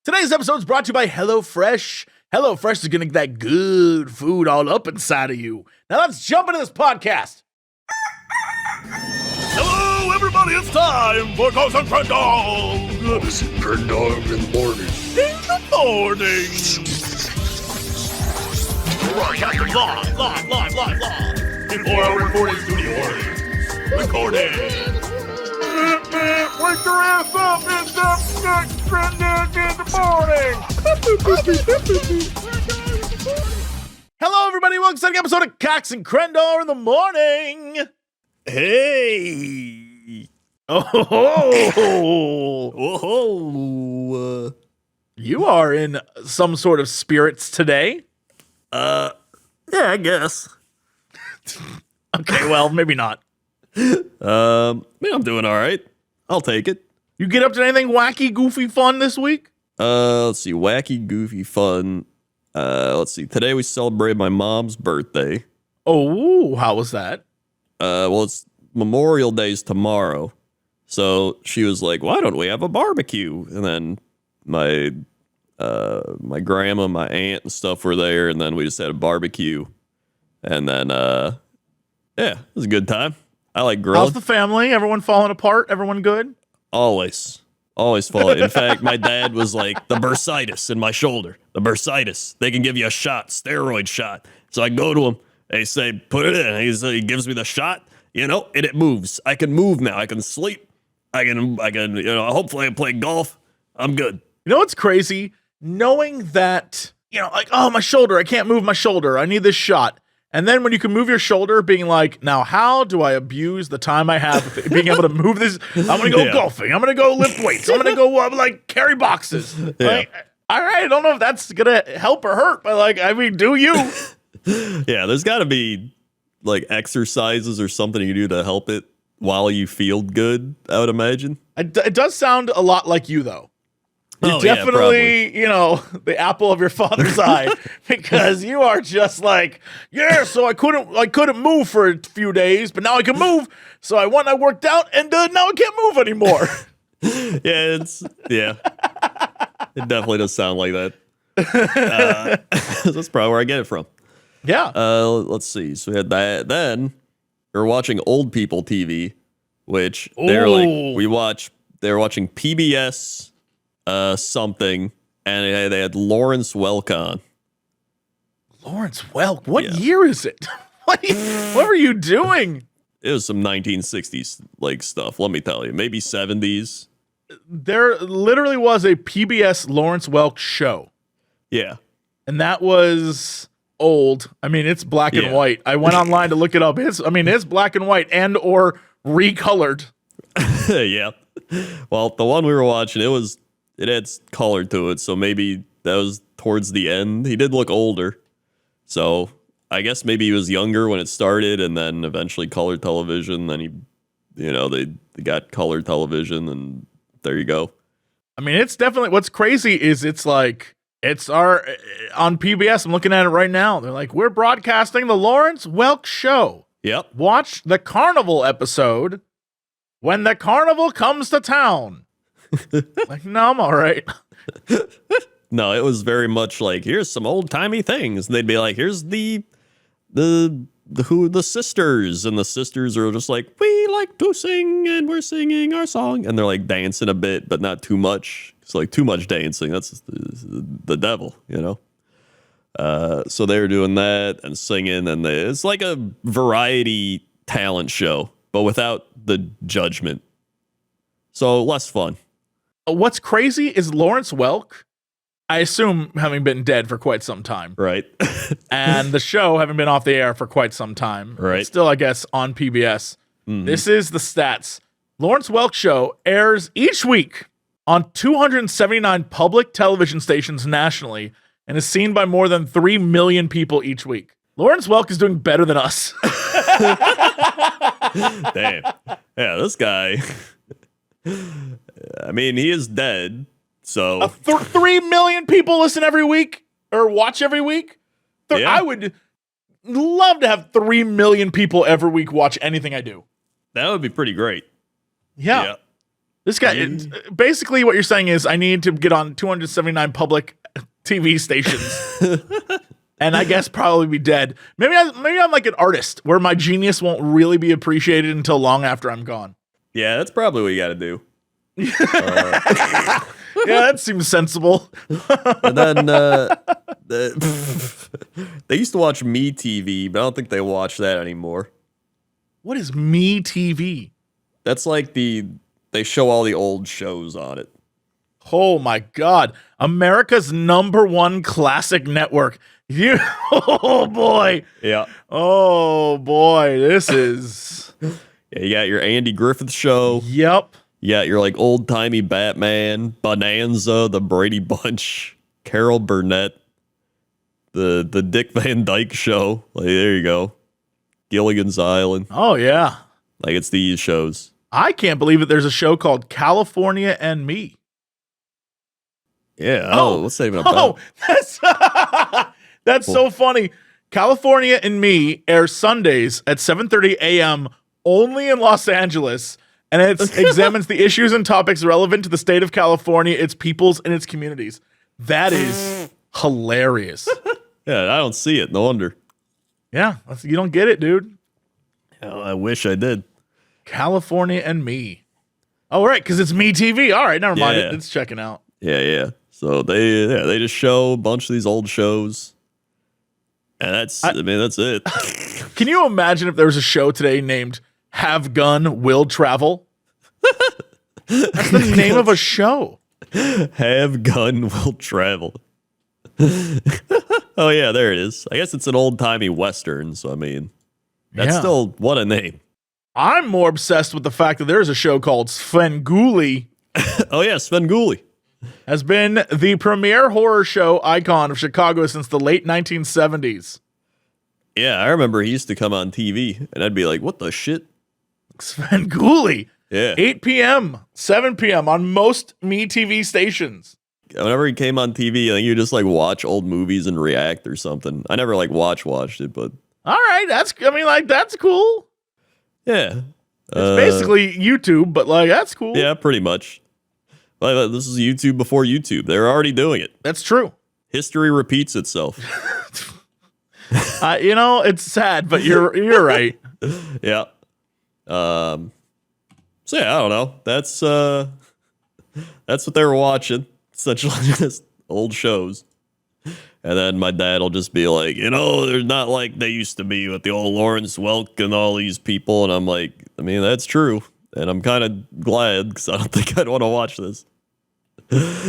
Today's episode is brought to you by HelloFresh. HelloFresh is going to get that good food all up inside of you. Now let's jump into this podcast. Hello, everybody. It's time for Ghost and Crendor. This is Crendor in the morning. In the morning. Broadcasting live. In 4 hour recording studio audience. Recording. Wake your ass up. It's the next Crendor in the morning. Hello, everybody. Welcome to the episode of Cox and Crendor in the morning. Hey. Oh. You are in some sort of spirits today. Yeah, I guess. Okay, well, maybe not. I'm doing all right. I'll take it. You get up to anything wacky, goofy, fun this week? Let's see. Wacky, goofy, fun. Let's see. Today we celebrated my mom's birthday. Oh, how was that? Well, it's Memorial Day's tomorrow. So she was like, why don't we have a barbecue? And then my grandma, my aunt and stuff were there. And then we just had a barbecue. And then, yeah, it was a good time. I like grilling. How's the family? Everyone falling apart? Everyone good? Always falling. In fact, my dad was like, the bursitis in my shoulder. The bursitis. They can give you a shot, steroid shot. So I go to him. They say, put it in. He gives me the shot, and it moves. I can move now. I can sleep. I can, hopefully I can play golf. I'm good. You know what's crazy? Knowing that, oh, my shoulder, I can't move my shoulder. I need this shot. And then when you can move your shoulder, being like, now how do I abuse the time I have with being able to move this? I'm going to go golfing. I'm going to go lift weights. I'm going to go carry boxes. Yeah. All right, I don't know if that's going to help or hurt, but do you? Yeah, there's got to be exercises or something you do to help it while you feel good, I would imagine. It does sound a lot like you, though. You're definitely, the apple of your father's eye, because you are just so I couldn't move for a few days, but now I can move. So I worked out, and now I can't move anymore. It definitely does sound like that. That's probably where I get it from. Yeah. Let's see. So we had that. Then we were watching old people TV, which they were watching PBS. Something, and they had Lawrence Welk on. Lawrence Welk? What year is it? What were you doing? It was some 1960s stuff, let me tell you. Maybe 70s. There literally was a PBS Lawrence Welk show. Yeah. And that was old. I mean, it's black and white. I went online to look it up. It's black and white and or recolored. Yeah. Well, the one we were watching, it had color to it, so maybe that was towards the end. He did look older, so I guess maybe he was younger when it started, and then eventually color television. Then they got color television, and there you go. I mean, it's definitely, what's crazy is it's on PBS. I'm looking at it right now. They're like, we're broadcasting the Lawrence Welk Show. Yep. Watch the Carnival episode when the Carnival comes to town. No, I'm all right. No, it was very much here's some old timey things. And they'd be like, here's the sisters, and the sisters are just we like to sing, and we're singing our song, and they're dancing a bit, but not too much. It's too much dancing. That's the devil, So they were doing that and singing, and it's like a variety talent show, but without the judgment. So less fun. What's crazy is Lawrence Welk, I assume, having been dead for quite some time. Right. And the show having been off the air for quite some time. Right. Still, I guess, on PBS. Mm-hmm. This is the stats. Lawrence Welk Show airs each week on 279 public television stations nationally and is seen by more than 3 million people each week. Lawrence Welk is doing better than us. Damn. Yeah, this guy... I mean, he is dead, so... 3 million people listen every week, or watch every week? I would love to have 3 million people every week watch anything I do. That would be pretty great. Yeah. This guy, basically what you're saying is I need to get on 279 public TV stations. And I guess probably be dead. Maybe I'm like an artist where my genius won't really be appreciated until long after I'm gone. Yeah, that's probably what you got to do. Yeah, that seems sensible. And then they used to watch Me TV, but I don't think they watch that anymore. What is Me TV? That's like they show all the old shows on it. Oh my God. America's #1 classic network. Oh boy. Yeah. Oh boy. This is. Yeah, you got your Andy Griffith show. Yep. You got your like old timey Batman, Bonanza, the Brady Bunch, Carol Burnett, the Dick Van Dyke show. Like there you go. Gilligan's Island. Oh yeah. Like it's these shows. I can't believe that there's a show called California and Me. Yeah. Oh, what's that even about? Oh, that's so funny. California and Me airs Sundays at 7:30 a.m. only in Los Angeles, and it examines the issues and topics relevant to the state of California, its peoples, and its communities. That is hilarious. Yeah, I don't see it. No wonder. Yeah, you don't get it, dude. Oh, I wish I did. California and Me. Oh, right, because it's Me TV. All right, never mind. Yeah. It's checking out. Yeah. So they just show a bunch of these old shows. And that's it. Can you imagine if there was a show today named Have Gun, Will Travel? That's the name of a show. Have Gun Will Travel. Oh yeah, there it is. I guess it's an old-timey Western, so I mean, that's still what a name. I'm more obsessed with the fact that there's a show called Svengoolie. Oh yeah, Svengoolie Has been the premier horror show icon of Chicago since the late 1970s. Yeah, I remember he used to come on TV, and I'd be like, what the shit? Svengoolie. Yeah. 8 p.m., 7 p.m. on most Me TV stations. Whenever he came on TV, I think you just like watch old movies and react or something. I never like watched it, but All right, that's cool. yeah. It's basically YouTube, but like that's cool. Yeah, pretty much. Well, this is YouTube before YouTube. They're already doing it. That's true. History repeats itself. It's sad, but you're right. Yeah. So yeah, I don't know. That's what they were watching. Essentially just old shows. And then my dad will just be like, they're not like they used to be with the old Lawrence Welk and all these people. And I'm like, I mean, that's true. And I'm kind of glad because I don't think I'd want to watch this.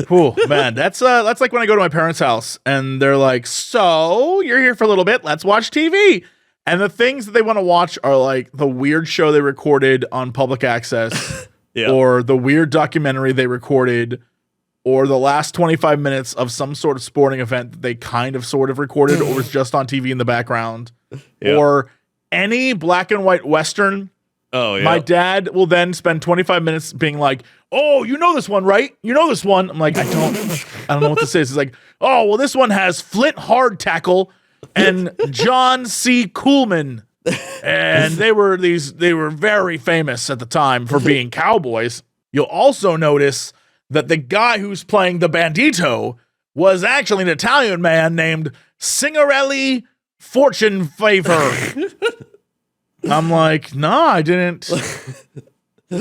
Cool, man. That's like when I go to my parents' house and they're like, so you're here for a little bit. Let's watch TV. And the things that they want to watch are like the weird show they recorded on public access Yeah. or the weird documentary they recorded or the last 25 minutes of some sort of sporting event that they kind of sort of recorded or was just on TV in the background or any black and white Western. Oh, yeah. My dad will then spend 25 minutes being like, oh, you know this one, right? You know this one. I'm like, I don't know what this is. He's like, oh, well, this one has Flint Hardtackle and John C. Coolman. And they were very famous at the time for being cowboys. You'll also notice that the guy who's playing the bandito was actually an Italian man named Signorelli Fortune Favor. I'm like, no, I didn't. I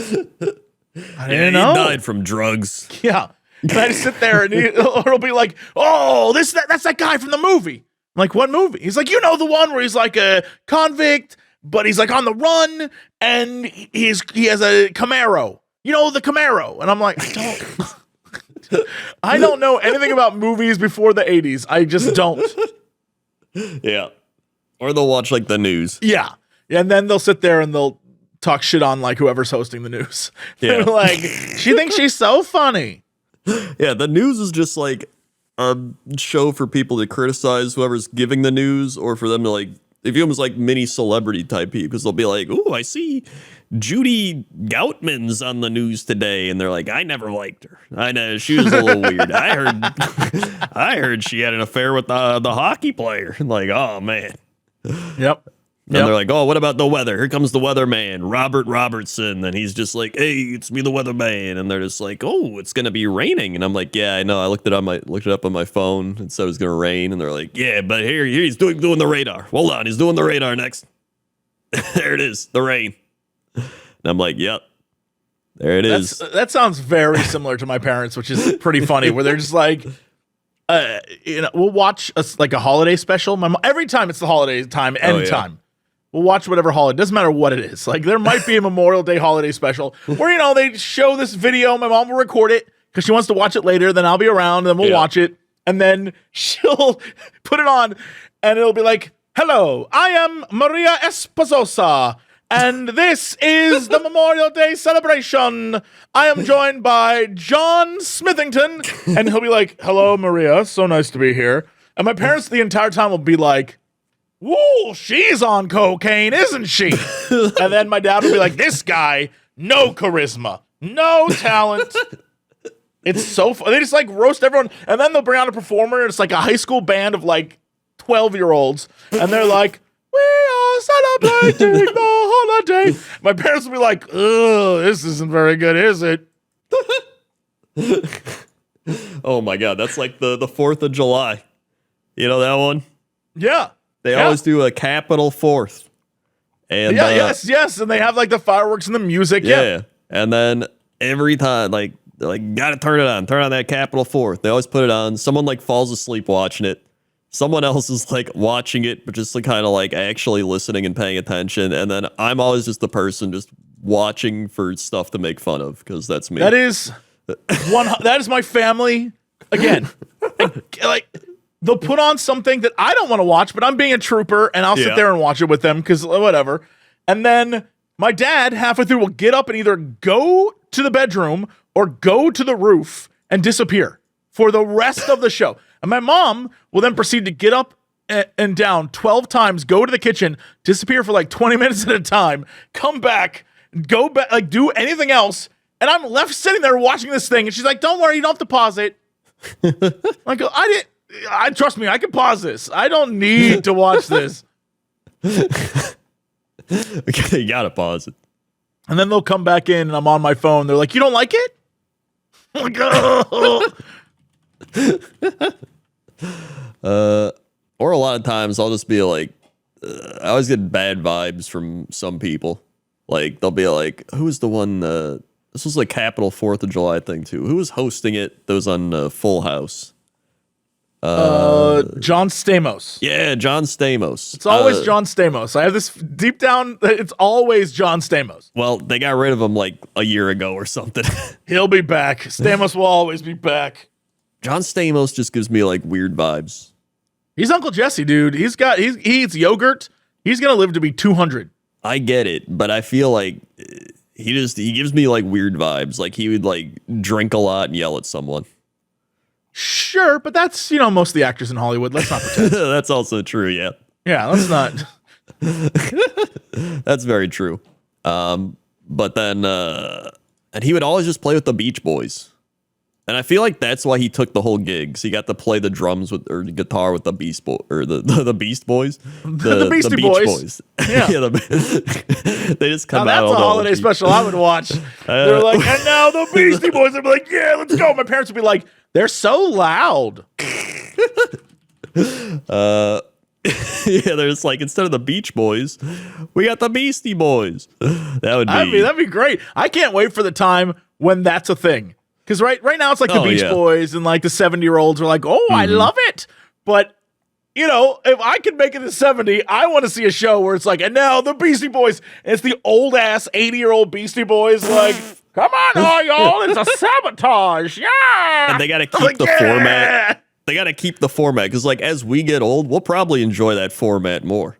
didn't know. He died from drugs. Yeah. And I just sit there and it'll be like, oh, that's that guy from the movie. I'm like, what movie? He's like, the one where he's like a convict, but he's like on the run and he has a Camaro. The Camaro. And I'm like, I don't know anything about movies before the 80s. I just don't. Yeah. Or they'll watch like the news. Yeah. And then they'll sit there and they'll talk shit on like whoever's hosting the news. Yeah. They're like, she thinks she's so funny. Yeah, the news is just like a show for people to criticize whoever's giving the news or for them to like, they view them as like mini celebrity type people because they'll be like, ooh, I see Judy Goutman's on the news today. And they're like, I never liked her. I know she was a little weird. I heard she had an affair with the hockey player. Like, oh, man. Yep. And they're like, oh, what about the weather? Here comes the weatherman, Robert Robertson. And he's just like, hey, it's me, the weatherman. And they're just like, oh, it's going to be raining. And I'm like, yeah, I know. I looked it up on my phone and said it was going to rain. And they're like, yeah, but here he's doing the radar. Hold on. He's doing the radar next. There it is. The rain. And I'm like, yep. There it is. That sounds very similar to my parents, which is pretty funny, where they're just like, we'll watch a holiday special. Every time it's the holiday time, anytime. We'll watch whatever holiday. Doesn't matter what it is. Like, there might be a Memorial Day holiday special where, they show this video. My mom will record it because she wants to watch it later. Then I'll be around, and then we'll watch it. And then she'll put it on, and it'll be like, hello, I am Maria Espososa, and this is the Memorial Day celebration. I am joined by John Smithington. And he'll be like, hello, Maria. So nice to be here. And my parents the entire time will be like, whoa, she's on cocaine, isn't she? And then my dad will be like, this guy, no charisma, no talent. It's so fun. They just like roast everyone. And then they'll bring out a performer. And it's like a high school band of like 12-year-olds. And they're like, we are celebrating the holiday. My parents will be like, ugh, this isn't very good, is it? Oh my God. That's like the 4th of July. You know that one? Yeah. They always do a Capital 4th. And yes. And they have like the fireworks and the music. Yeah. And then every time, like, they're like, gotta turn on that Capital 4th. They always put it on. Someone like falls asleep watching it. Someone else is like watching it, but just like kind of like actually listening and paying attention. And then I'm always just the person just watching for stuff to make fun of, because that's me. That is my family. Again, like, they'll put on something that I don't want to watch, but I'm being a trooper, and I'll sit there and watch it with them because whatever. And then my dad, halfway through, will get up and either go to the bedroom or go to the roof and disappear for the rest of the show. And my mom will then proceed to get up and down 12 times, go to the kitchen, disappear for like 20 minutes at a time, come back, go back, like do anything else. And I'm left sitting there watching this thing. And she's like, don't worry, you don't have to pause it. Like, trust me, I can pause this. I don't need to watch this. Okay, you gotta pause it. And then they'll come back in and I'm on my phone. They're like, you don't like it? I'm like, oh. Or a lot of times I'll just be like, I always get bad vibes from some people. Like, they'll be like, who's the one, this was like Capital 4th of July thing too. Who was hosting it? That was on Full House. John Stamos. Yeah, John Stamos. It's always John Stamos. I have this deep down, it's always John Stamos. Well, they got rid of him like a year ago or something. He'll be back. Stamos will always be back. John Stamos just gives me like weird vibes. He's Uncle Jesse, dude. He eats yogurt. He's gonna live to be 200. I get it, but I feel like he gives me like weird vibes. Like he would like drink a lot and yell at someone. Sure, but that's, most of the actors in Hollywood. Let's not pretend. That's also true, yeah. Yeah, let's not. That's very true. But then, and he would always just play with the Beach Boys. And I feel like that's why he took the whole gig. So he got to play the drums or the guitar with the Beast Boy or the Beast Boys, the Beastie Beach Boys. Yeah, they just come out. That's a holiday special I would watch. They're like, and now the Beastie Boys. I'd be like, yeah, let's go. My parents would be like, they're so loud. Yeah, there's like, instead of the Beach Boys, we got the Beastie Boys. That'd be great. I can't wait for the time when that's a thing. Because right now it's like the Beach Boys and like the 70-year-olds are like, oh, I love it. But, if I could make it to 70, I want to see a show where it's like, and now the Beastie Boys. And it's the old-ass 80-year-old Beastie Boys like, come on, all y'all, it's a sabotage. Yeah. And they got to keep the format. They got to keep the format because, like, as we get old, we'll probably enjoy that format more.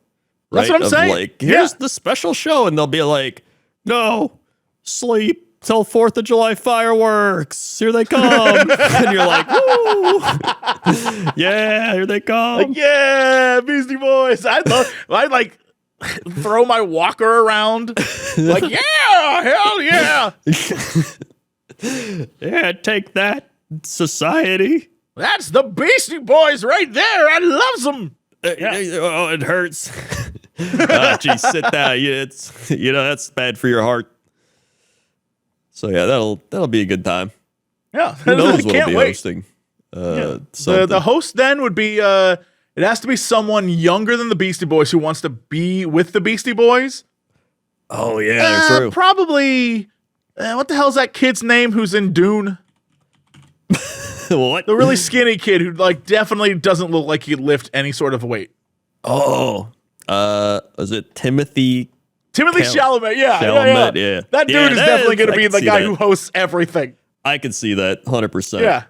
Right? That's what I'm saying. Like, here's the special show. And they'll be like, no, sleep. Till 4th of July fireworks. Here they come. And you're like, woo. Yeah, here they come. Like, yeah, Beastie Boys. I'd like throw my walker around. Like, yeah, hell yeah. Yeah, take that, society. That's the Beastie Boys right there. I loves them. Oh, it hurts. Geez, sit down. Yeah, it's that's bad for your heart. So yeah, that'll be a good time. Yeah, Who knows what can't will be wait. hosting? The host then would be it has to be someone younger than the Beastie Boys who wants to be with the Beastie Boys. Oh yeah, true. Probably. What the hell's that kid's name who's in Dune? What? The really skinny kid who like definitely doesn't look like he'd lift any sort of weight. Oh, was it Timothy Chalamet? Yeah, Chalamet, yeah. That dude is definitely going to be the guy that. who hosts everything. I can see that 100%. Yeah.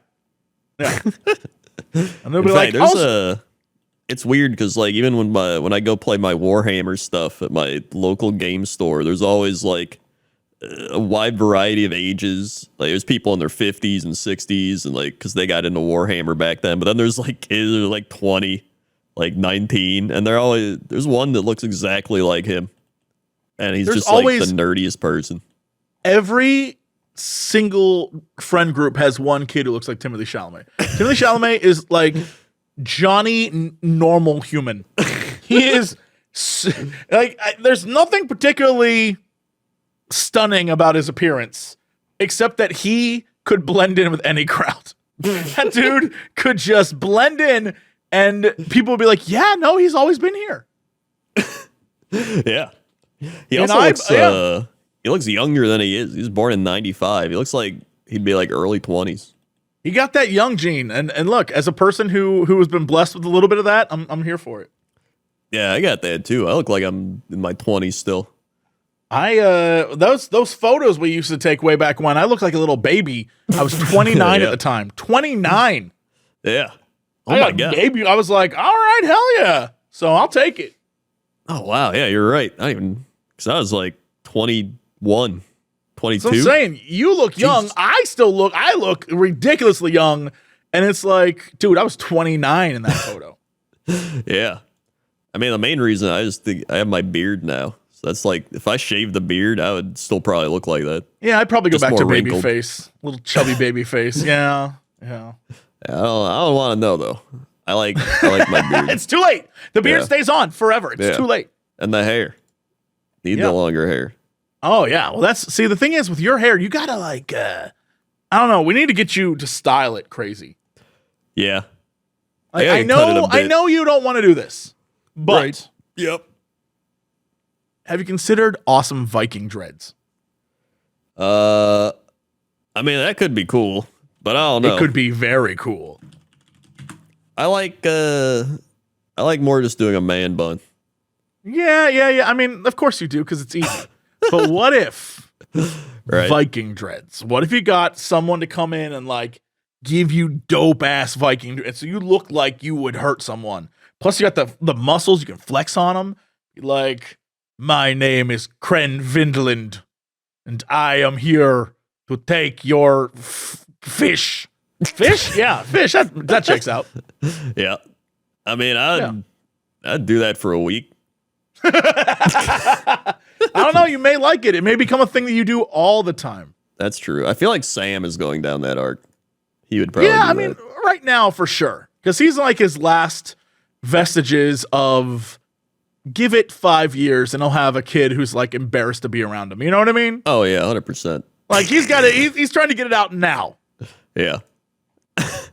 And they'll be In like, fact, it's weird because like even when I go play my Warhammer stuff at my local game store, there's always like a wide variety of ages. Like there's people in their 50s and 60s, and like because they got into Warhammer back then. But then there's like kids that are like 20, like 19, and there's one that looks exactly like him, and he's just like the nerdiest person. Every single friend group has one kid who looks like Timothy Chalamet. Timothy Chalamet is like Johnny normal human. He is like there's nothing particularly stunning about his appearance except that he could blend in with any crowd. That dude could just blend in and people would be like, yeah, no, he's always been here. Yeah. He also looks younger than he is. He was born in 95. He looks like he'd be like early 20s. He got that young gene, and look, as a person who has been blessed with a little bit of that, I'm here for it. Yeah, I got that too. I look like I'm in my 20s still. Those photos we used to take way back when, I looked like a little baby. I was 29 at the time. 29. Yeah. Oh my God. Baby. I was like, all right, hell yeah. So I'll take it. Oh wow, yeah, you're right. Because I was like 21, 22. So I'm saying, you look young. I look ridiculously young. And it's like, dude, I was 29 in that photo. Yeah. I mean, the main reason I just think I have my beard now. So that's like, if I shaved the beard, I would still probably look like that. Yeah, I'd probably go Just back to more baby wrinkled. face. Little chubby baby face. Yeah. I don't want to know though. I like my beard. It's too late. The beard stays on forever. It's too late. And the hair. Need the longer hair. Oh yeah. Well, the thing is with your hair, you gotta like, I don't know. We need to get you to style it crazy. Yeah. Like, I know you don't want to do this, but Right. Yep. have you considered awesome Viking dreads? I mean, that could be cool, but I don't know. It could be very cool. I like more just doing a man bun. Yeah. I mean, of course you do because it's easy. But what if Right. Viking dreads? What if you got someone to come in and like give you dope ass Viking dreads so you look like you would hurt someone? Plus, you got the muscles, you can flex on them. Like, my name is Crendor, and I am here to take your fish. Fish? Yeah, fish. That checks out. Yeah. I mean, I'd do that for a week. I don't know. You may like it. It may become a thing that you do all the time. That's true. I feel like Sam is going down that arc. He would probably. Yeah, do I mean, that. right now for sure, because he's like his last vestiges of. Give it 5 years, and he'll have a kid who's like embarrassed to be around him. You know what I mean? Oh yeah, 100%. Like he's got it. He's trying to get it out now, Yeah.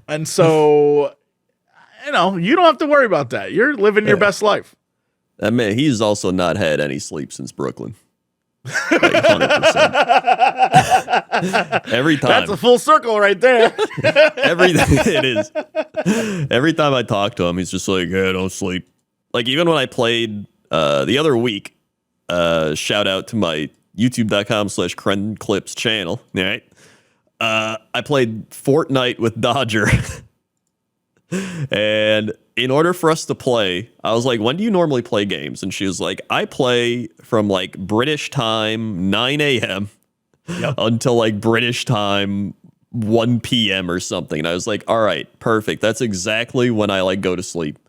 and so you don't have to worry about that. You're living your best life. I mean, he's also not had any sleep since Brooklyn. Like 100%. Every time. That's a full circle right there. It is. Every time I talk to him, he's just like, "Yeah, don't sleep." Like even when I played the other week, shout out to my youtube.com/CrenClips channel. Right, I played Fortnite with Dodger, and in order for us to play, I was like, "When do you normally play games?" And she was like, "I play from like British time 9 a.m. until like British time 1 p.m. or something." And I was like, "All right, perfect. That's exactly when I like go to sleep."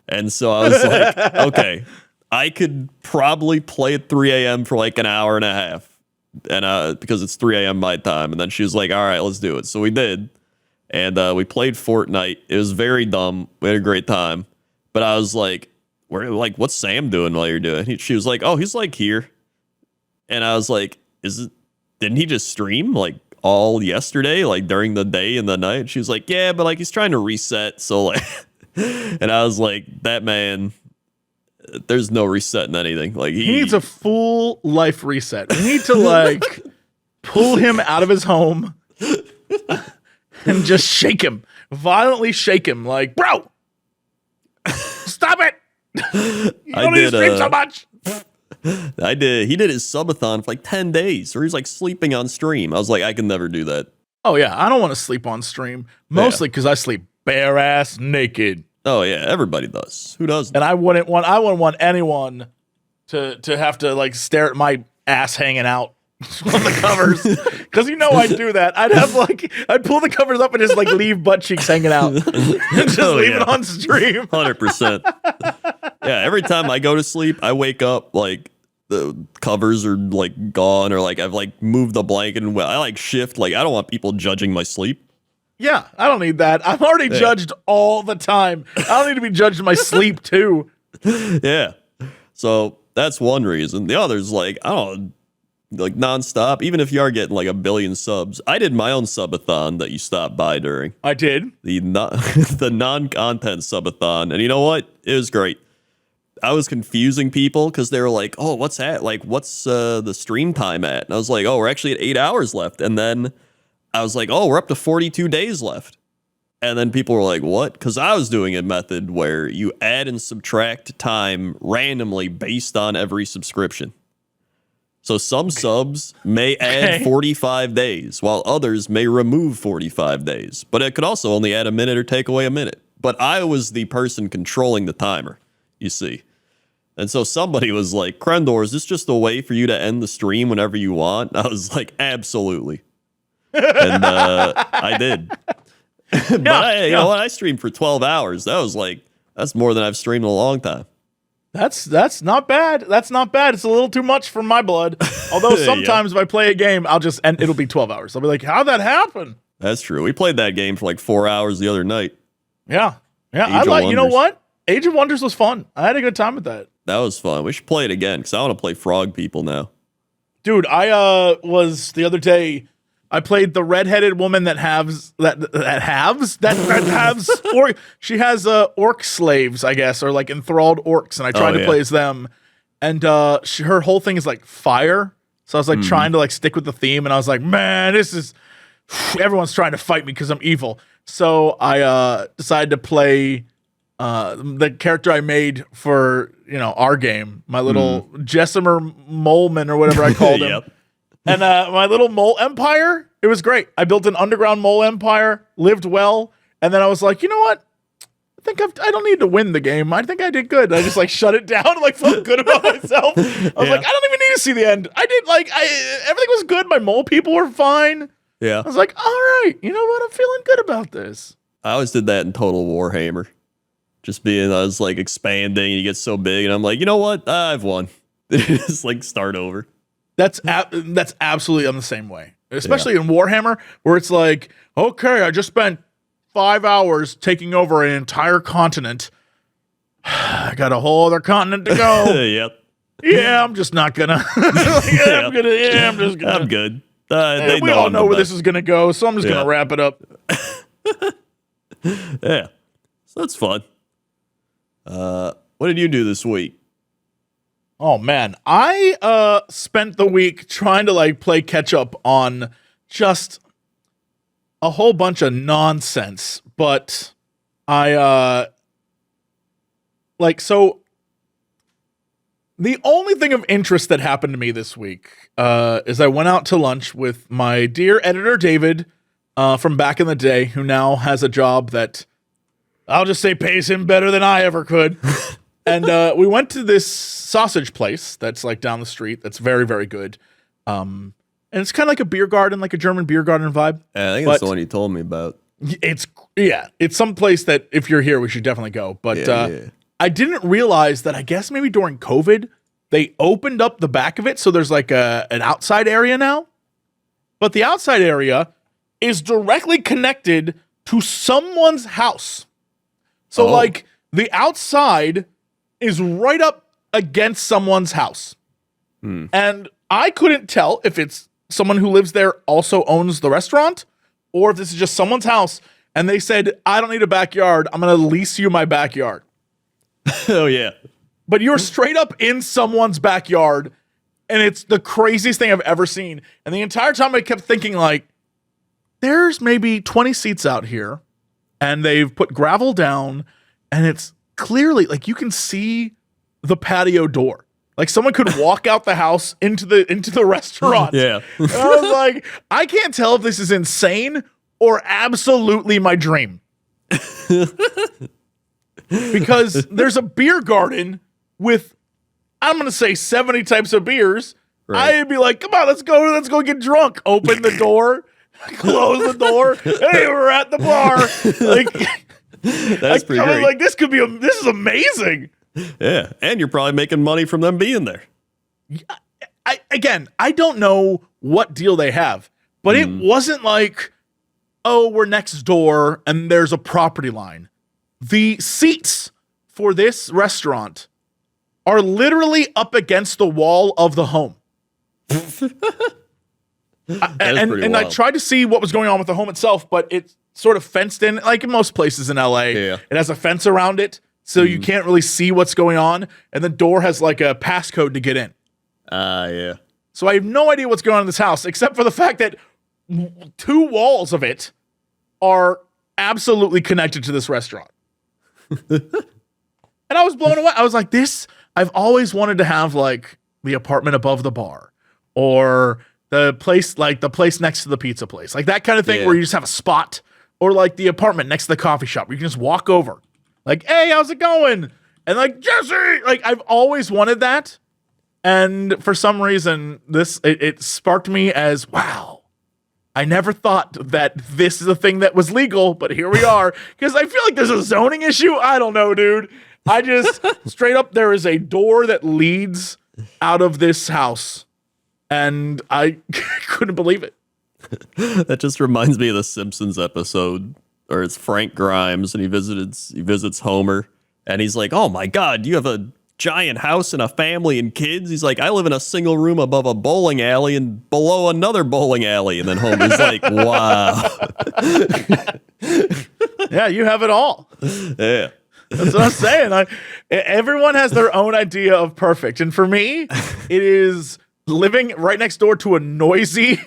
And so I was like, okay, I could probably play at 3 a.m. for like an hour and a half, and because it's 3 a.m. my time. And then she was like, all right, let's do it. So we did, and we played Fortnite. It was very dumb. We had a great time. But I was like, where, like, what's Sam doing while you're doing it? She was like, oh, he's like here. And I was like, didn't he just stream like all yesterday, like during the day and the night? She was like, yeah, but like he's trying to reset. So like, and I was like, that man, there's no resetting anything. Like he needs a full life reset. We need to like pull him out of his home and just shake him, violently shake him. Like, bro, stop it! You don't need to stream so much. I did. He did his subathon for like 10 days, where he's like sleeping on stream. I was like, I can never do that. Oh yeah, I don't want to sleep on stream, mostly because I sleep bare ass naked. Oh yeah, everybody does. Who doesn't? And I wouldn't want anyone to have to like stare at my ass hanging out on the covers, because you know I'd do that. I'd pull the covers up and just like leave butt cheeks hanging out, and just leave it on stream. 100%. Yeah, every time I go to sleep, I wake up like the covers are like gone, or like I've like moved the blanket, and I like shift. Like I don't want people judging my sleep. Yeah, I don't need that. I'm already judged all the time. I don't need to be judged in my sleep too. Yeah. So that's one reason. The other's like, I don't know, like nonstop. Even if you are getting like 1 billion subs, I did my own subathon that you stopped by during. I did. The non-content subathon. And you know what? It was great. I was confusing people because they were like, oh, what's that? Like, what's the stream time at? And I was like, oh, we're actually at 8 hours left. And then I was like, oh, we're up to 42 days left. And then people were like, what? Because I was doing a method where you add and subtract time randomly based on every subscription. So some subs may add 45 days, while others may remove 45 days. But it could also only add a minute or take away a minute. But I was the person controlling the timer, you see. And so somebody was like, Crendor, is this just a way for you to end the stream whenever you want? I was like, absolutely. And I did. But you know what? I streamed for 12 hours. That's more than I've streamed in a long time. That's not bad. That's not bad. It's a little too much for my blood. Although sometimes if I play a game, it'll be 12 hours. I'll be like, how'd that happen? That's true. We played that game for like 4 hours the other night. Yeah. Yeah. You know what? Age of Wonders was fun. I had a good time with that. That was fun. We should play it again because I want to play Frog People now. Dude, I was the other day. I played the redheaded woman she has orc slaves, I guess, or like enthralled orcs, and I tried to play as them. And her whole thing is like fire. So I was like trying to like stick with the theme, and I was like, man, everyone's trying to fight me because I'm evil. So I decided to play the character I made for our game, my little Jessimer Moleman or whatever I called him. Yep. And my little mole empire, it was great. I built an underground mole empire, lived well, and then I was like, you know what? I don't need to win the game. I think I did good. I just like shut it down and like felt good about myself. I was like, I don't even need to see the end. I did everything was good. My mole people were fine. Yeah. I was like, all right, you know what? I'm feeling good about this. I always did that in Total Warhammer. I was like expanding, and you get so big, and I'm like, you know what? I've won. Just like start over. That's absolutely on the same way, especially in Warhammer, where it's like, okay, I just spent 5 hours taking over an entire continent. I got a whole other continent to go. Yep. Yeah, I'm just not gonna. I'm just gonna. I'm good. We all know where this is gonna go, so I'm just gonna wrap it up. Yeah, so that's fun. What did you do this week? Oh man, I spent the week trying to like play catch up on just a whole bunch of nonsense, but I so the only thing of interest that happened to me this week is I went out to lunch with my dear editor David from back in the day, who now has a job that I'll just say pays him better than I ever could. And we went to this sausage place that's like down the street that's very, very good. And it's kind of like a beer garden, like a German beer garden vibe. Yeah, I think that's the one you told me about. It's some place that if you're here, we should definitely go. But I didn't realize that I guess maybe during COVID, they opened up the back of it. So there's like an outside area now. But the outside area is directly connected to someone's house. So like the outside is right up against someone's house. And I couldn't tell if it's someone who lives there also owns the restaurant or if this is just someone's house. And they said, I don't need a backyard. I'm going to lease you my backyard. Oh, yeah. But you're straight up in someone's backyard. And it's the craziest thing I've ever seen. And the entire time I kept thinking, like, there's maybe 20 seats out here. And they've put gravel down. And it's clearly, like, you can see the patio door. Like, someone could walk out the house into the restaurant. Yeah. And I was like, I can't tell if this is insane or absolutely my dream. Because there's a beer garden with, I'm going to say 70 types of beers. Right. I'd be like, come on, let's go get drunk. Open the door, close the door. Hey, we're at the bar. Like, That's pretty I was great. like, this is amazing. Yeah. And you're probably making money from them being there. I don't know what deal they have, but it wasn't like, oh, we're next door and there's a property line. The seats for this restaurant are literally up against the wall of the home. And I tried to see what was going on with the home itself, but it's sort of fenced in, like in most places in LA. Yeah. It has a fence around it, so you can't really see what's going on. And the door has like a passcode to get in. Yeah. So I have no idea what's going on in this house, except for the fact that 2 walls of it are absolutely connected to this restaurant. And I was blown away. I was like, I've always wanted to have like the apartment above the bar or the place next to the pizza place, like that kind of thing where you just have a spot, or like the apartment next to the coffee shop where you can just walk over like, hey, how's it going? And like, Jesse, like I've always wanted that. And for some reason, it sparked me as, wow, I never thought that this is a thing that was legal, but here we are. Because I feel like there's a zoning issue. I don't know, dude. I just, straight up, there is a door that leads out of this house. And I couldn't believe it. That just reminds me of the Simpsons episode, or it's Frank Grimes, and he visits Homer, and he's like, "Oh my God, you have a giant house and a family and kids." He's like, "I live in a single room above a bowling alley and below another bowling alley." And then Homer's like, "Wow, Yeah, you have it all." yeah, That's what I'm saying. Everyone has their own idea of perfect, and for me, it is living right next door to a noisy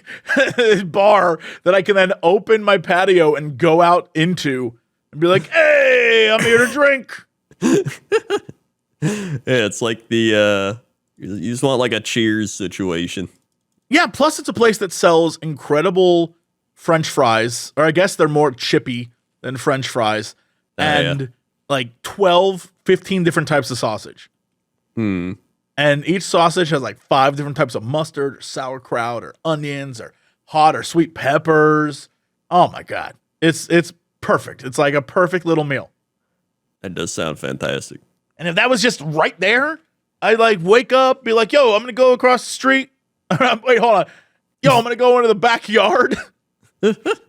bar that I can then open my patio and go out into and be like, "Hey, I'm here to drink." yeah." It's like the you just want like a Cheers situation. Yeah, plus it's a place that sells incredible French fries, or I guess they're more chippy than French fries, and like 12, 15 different types of sausage. And each sausage has like 5 different types of mustard or sauerkraut or onions or hot or sweet peppers. Oh my God. It's perfect. It's like a perfect little meal. That does sound fantastic. And if that was just right there, I'd like wake up, be like, yo, I'm going to go across the street. Wait, hold on. Yo, I'm going to go into the backyard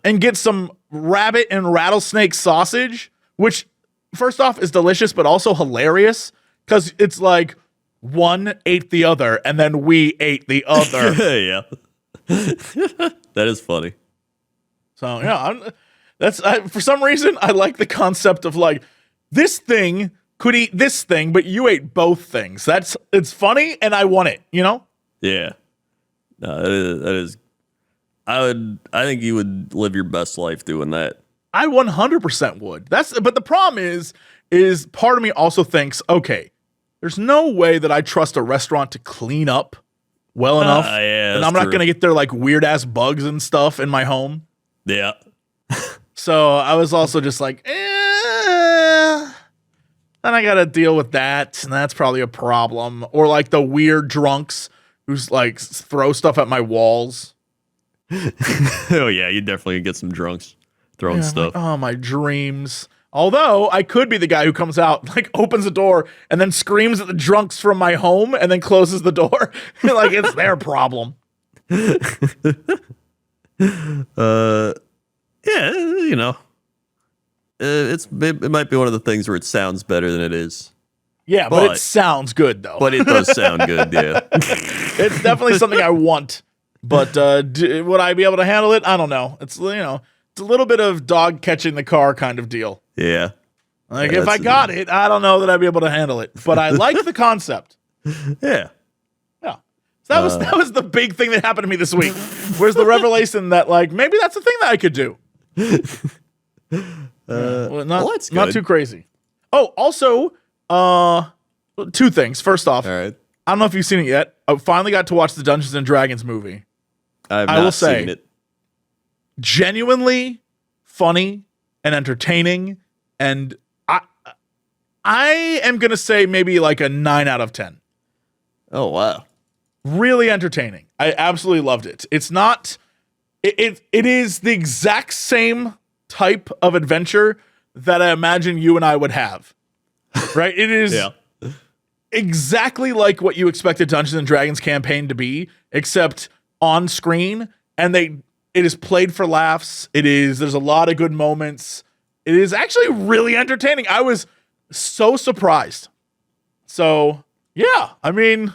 and get some rabbit and rattlesnake sausage, which first off is delicious, but also hilarious because it's like one ate the other and then we ate the other. Yeah, that is funny. So yeah, for some reason I like the concept of like this thing could eat this thing, but you ate both things. It's funny and I want it, you know? Yeah, no, that is. I think you would live your best life doing that. I 100% would. But the problem is part of me also thinks, okay, there's no way that I trust a restaurant to clean up well enough. Yeah, and I'm not going to get their like weird ass bugs and stuff in my home. Yeah. So I was also just like, then I got to deal with that. And that's probably a problem. Or like the weird drunks who's like throw stuff at my walls. Oh yeah, you definitely get some drunks throwing stuff. Like, oh, my dreams. Although I could be the guy who comes out, like opens the door and then screams at the drunks from my home and then closes the door. Like it's their problem. Yeah, it might be one of the things where it sounds better than it is. Yeah, but it sounds good though. But it does sound good, yeah. It's definitely something I want. But would I be able to handle it? I don't know. It's it's a little bit of dog catching the car kind of deal. Yeah. Like if I got it, I don't know that I'd be able to handle it. But I like the concept. Yeah. Yeah. So that was the big thing that happened to me this week. Where's the revelation that like maybe that's a thing that I could do. Not too crazy. Oh, also, two things. First off, all right. I don't know if you've seen it yet. I finally got to watch the Dungeons and Dragons movie. I will say, seen it. Genuinely funny and entertaining, and I am gonna say maybe like a 9 out of 10. Oh wow. Really entertaining. I absolutely loved it. It's not it is the exact same type of adventure that I imagine you and I would have. Right? It is exactly like what you expected Dungeons and Dragons campaign to be, except on screen, and it is played for laughs. There's a lot of good moments. It is actually really entertaining. I was so surprised. So yeah, I mean,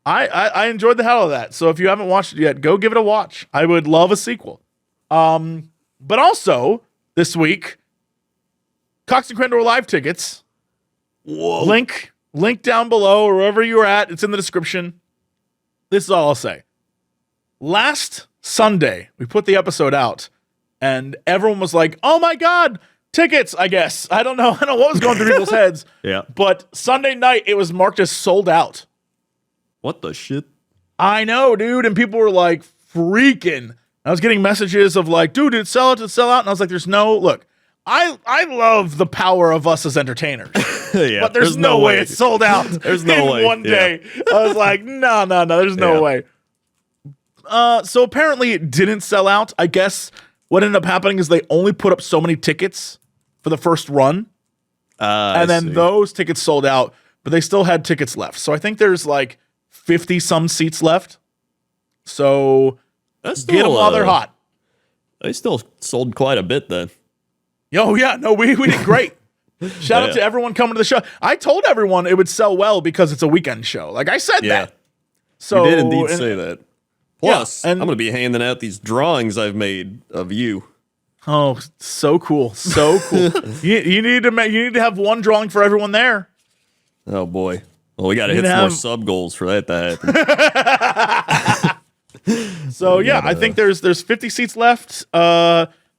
I enjoyed the hell of that. So if you haven't watched it yet, go give it a watch. I would love a sequel. But also this week, Cox and Crendor live tickets. Whoa. Link down below or wherever you're at. It's in the description. This is all I'll say. Last Sunday, we put the episode out, and everyone was like, "Oh my God, tickets!" I guess I don't know what was going through people's heads. Yeah. But Sunday night, it was marked as sold out. What the shit? I know, dude, and people were like freaking. I was getting messages of like, "Dude, did it sell out? Did it sell out?" And I was like, "There's no look." I love the power of us as entertainers. Yeah, but there's no way it's sold out. There's no way. One day. I was like, no, there's no way. So apparently it didn't sell out. I guess what ended up happening is they only put up so many tickets for the first run. And then those tickets sold out, but they still had tickets left. So I think there's like 50 some seats left. So get them while they're hot. They still sold quite a bit then. Oh yeah, no, we did great. Shout out to everyone coming to the show. I told everyone it would sell well because it's a weekend show. Like I said that. So you did indeed say that. Plus, and I'm going to be handing out these drawings I've made of you. Oh, so cool. So cool. you need to have one drawing for everyone there. Oh boy. Well, we got to hit some more sub goals for that to happen. So yeah, I think there's 50 seats left.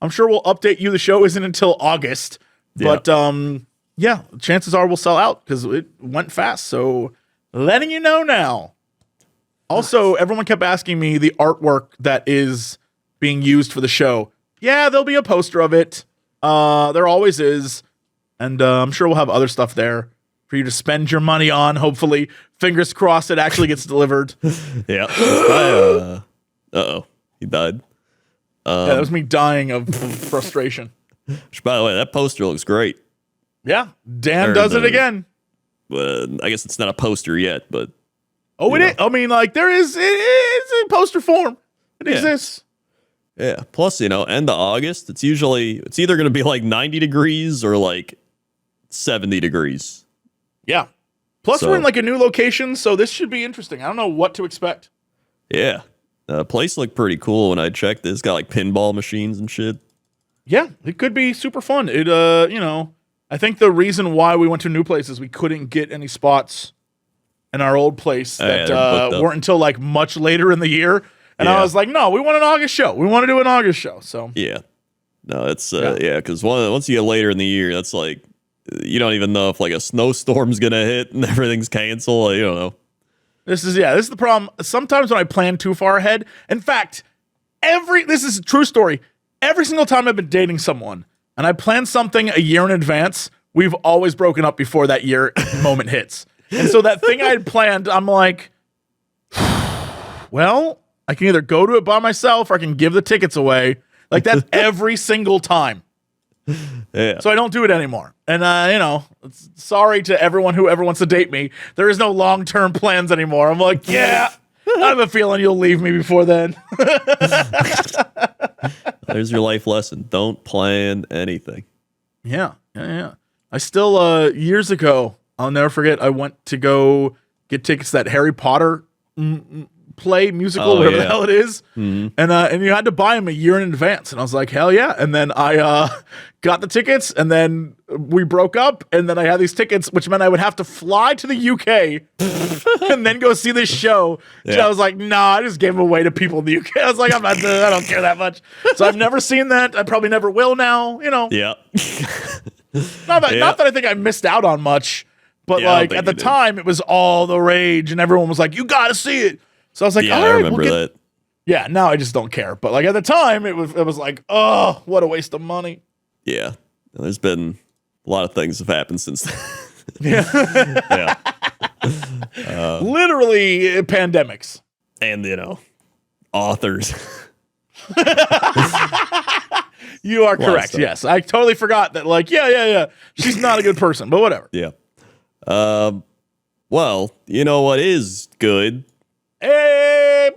I'm sure we'll update you. The show isn't until August, but yeah, chances are we'll sell out because it went fast. So letting you know now. Also, everyone kept asking me the artwork that is being used for the show. Yeah, there'll be a poster of it. There always is. And I'm sure we'll have other stuff there for you to spend your money on. Hopefully, fingers crossed it actually gets delivered. Yeah. Uh-oh. He died. Yeah, that was me dying of frustration. Which, by the way, that poster looks great. Yeah, Dan does it again. I guess it's not a poster yet, but... Oh, it is. I mean, like, it's in poster form. It exists. Yeah. Plus, end of August, it's either going to be like 90 degrees or like 70 degrees. Yeah. Plus, we're in like a new location, so this should be interesting. I don't know what to expect. Yeah. The place looked pretty cool when I checked it. It's got like pinball machines and shit. Yeah, it could be super fun. It, I think the reason why we went to a new place is we couldn't get any spots in our old place that weren't until like much later in the year. And I was like, no, we want an August show. We want to do an August show. So yeah, no, it's because once you get later in the year, that's like you don't even know if like a snowstorm's gonna hit and everything's canceled. Like, you don't know. This is the problem. Sometimes when I plan too far ahead, in fact, this is a true story. Every single time I've been dating someone and I plan something a year in advance, we've always broken up before that year moment hits. And so that thing I had planned, I'm like, well, I can either go to it by myself or I can give the tickets away. Like that's every single time. Yeah. So I don't do it anymore. And, sorry to everyone who ever wants to date me. There is no long-term plans anymore. I'm like, yeah, I have a feeling you'll leave me before then. There's your life lesson. Don't plan anything. Yeah. I still, years ago, I'll never forget. I went to go get tickets to that Harry Potter play musical, whatever the hell it is. And you had to buy them a year in advance. And I was like, hell yeah. And then I got the tickets, and then we broke up, and then I had these tickets, which meant I would have to fly to the UK and then go see this show. So I was like, nah, I just gave them away to people in the UK. I was like, I don't care that much. So I've never seen that. I probably never will now, Yeah. Not that I think I missed out on much, but like at the time it was all the rage and everyone was like, you got to see it. So I was like, all right, I remember that. Yeah, now I just don't care. But like at the time it was like, oh, what a waste of money. Yeah. There's been a lot of things have happened since then. Yeah. Literally pandemics. And, authors. You are correct. Yes. I totally forgot that. Like, yeah. She's not a good person, but whatever. Yeah. Well, you know what is good? Hey,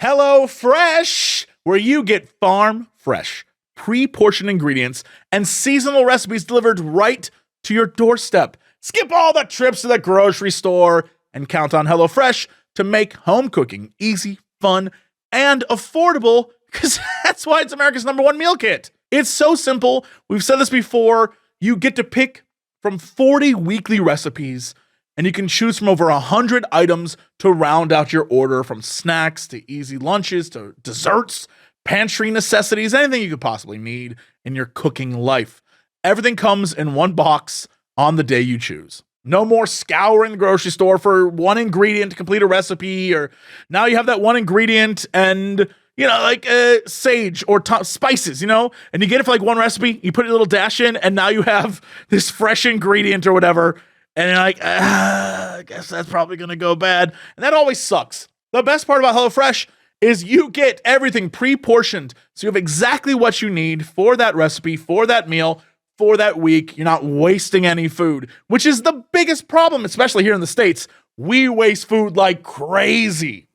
Hello Fresh, where you get farm fresh, pre-portioned ingredients and seasonal recipes delivered right to your doorstep. Skip all the trips to the grocery store and count on HelloFresh to make home cooking easy, fun, and affordable, because that's why it's America's #1 meal kit. It's so simple. We've said this before. You get to pick from 40 weekly recipes, and you can choose from over 100 items to round out your order, from snacks to easy lunches to desserts, pantry necessities, anything you could possibly need in your cooking life. Everything comes in one box on the day you choose. No more scouring the grocery store for one ingredient to complete a recipe, or now you have that one ingredient and, like sage or spices, and you get it for like one recipe, you put a little dash in, and now you have this fresh ingredient or whatever. And you're like, I guess that's probably going to go bad. And that always sucks. The best part about HelloFresh is you get everything pre-portioned. So you have exactly what you need for that recipe, for that meal, for that week. You're not wasting any food, which is the biggest problem, especially here in the States. We waste food like crazy.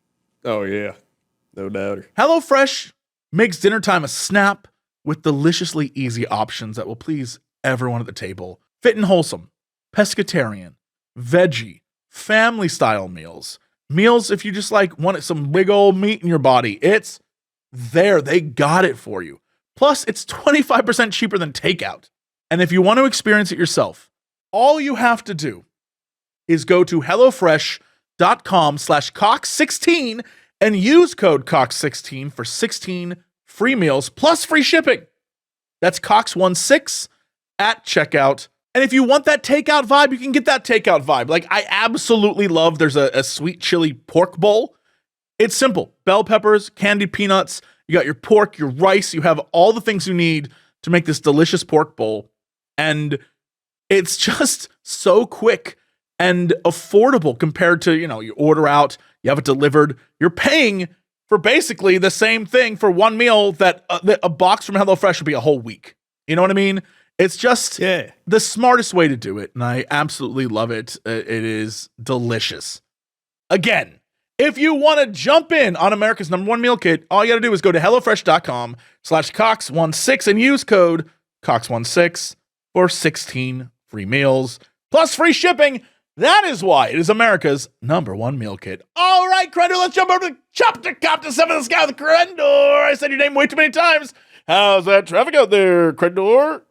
Oh, yeah. No doubt. HelloFresh makes dinner time a snap with deliciously easy options that will please everyone at the table. Fit and wholesome. Pescatarian, veggie, family-style meals. Meals if you just want some big old meat in your body. It's there. They got it for you. Plus, it's 25% cheaper than takeout. And if you want to experience it yourself, all you have to do is go to hellofresh.com/cox16 and use code COX16 for 16 free meals plus free shipping. That's COX16 at checkout. And if you want that takeout vibe, you can get that takeout vibe. Like, I absolutely love, there's a sweet chili pork bowl. It's simple. Bell peppers, candied peanuts, you got your pork, your rice, you have all the things you need to make this delicious pork bowl. And it's just so quick and affordable compared to, you order out, you have it delivered. You're paying for basically the same thing for one meal that a box from HelloFresh would be a whole week. You know what I mean? It's just the smartest way to do it, and I absolutely love it. It is delicious. Again, if you want to jump in on America's #1 meal kit, all you got to do is go to hellofresh.com/cox16 and use code cox16 for 16 free meals plus free shipping. That is why it is America's #1 meal kit. All right, Crendor, let's jump over to Chopper Cop to 7 in the sky with Crendor. I said your name way too many times. How's that traffic out there, Crendor?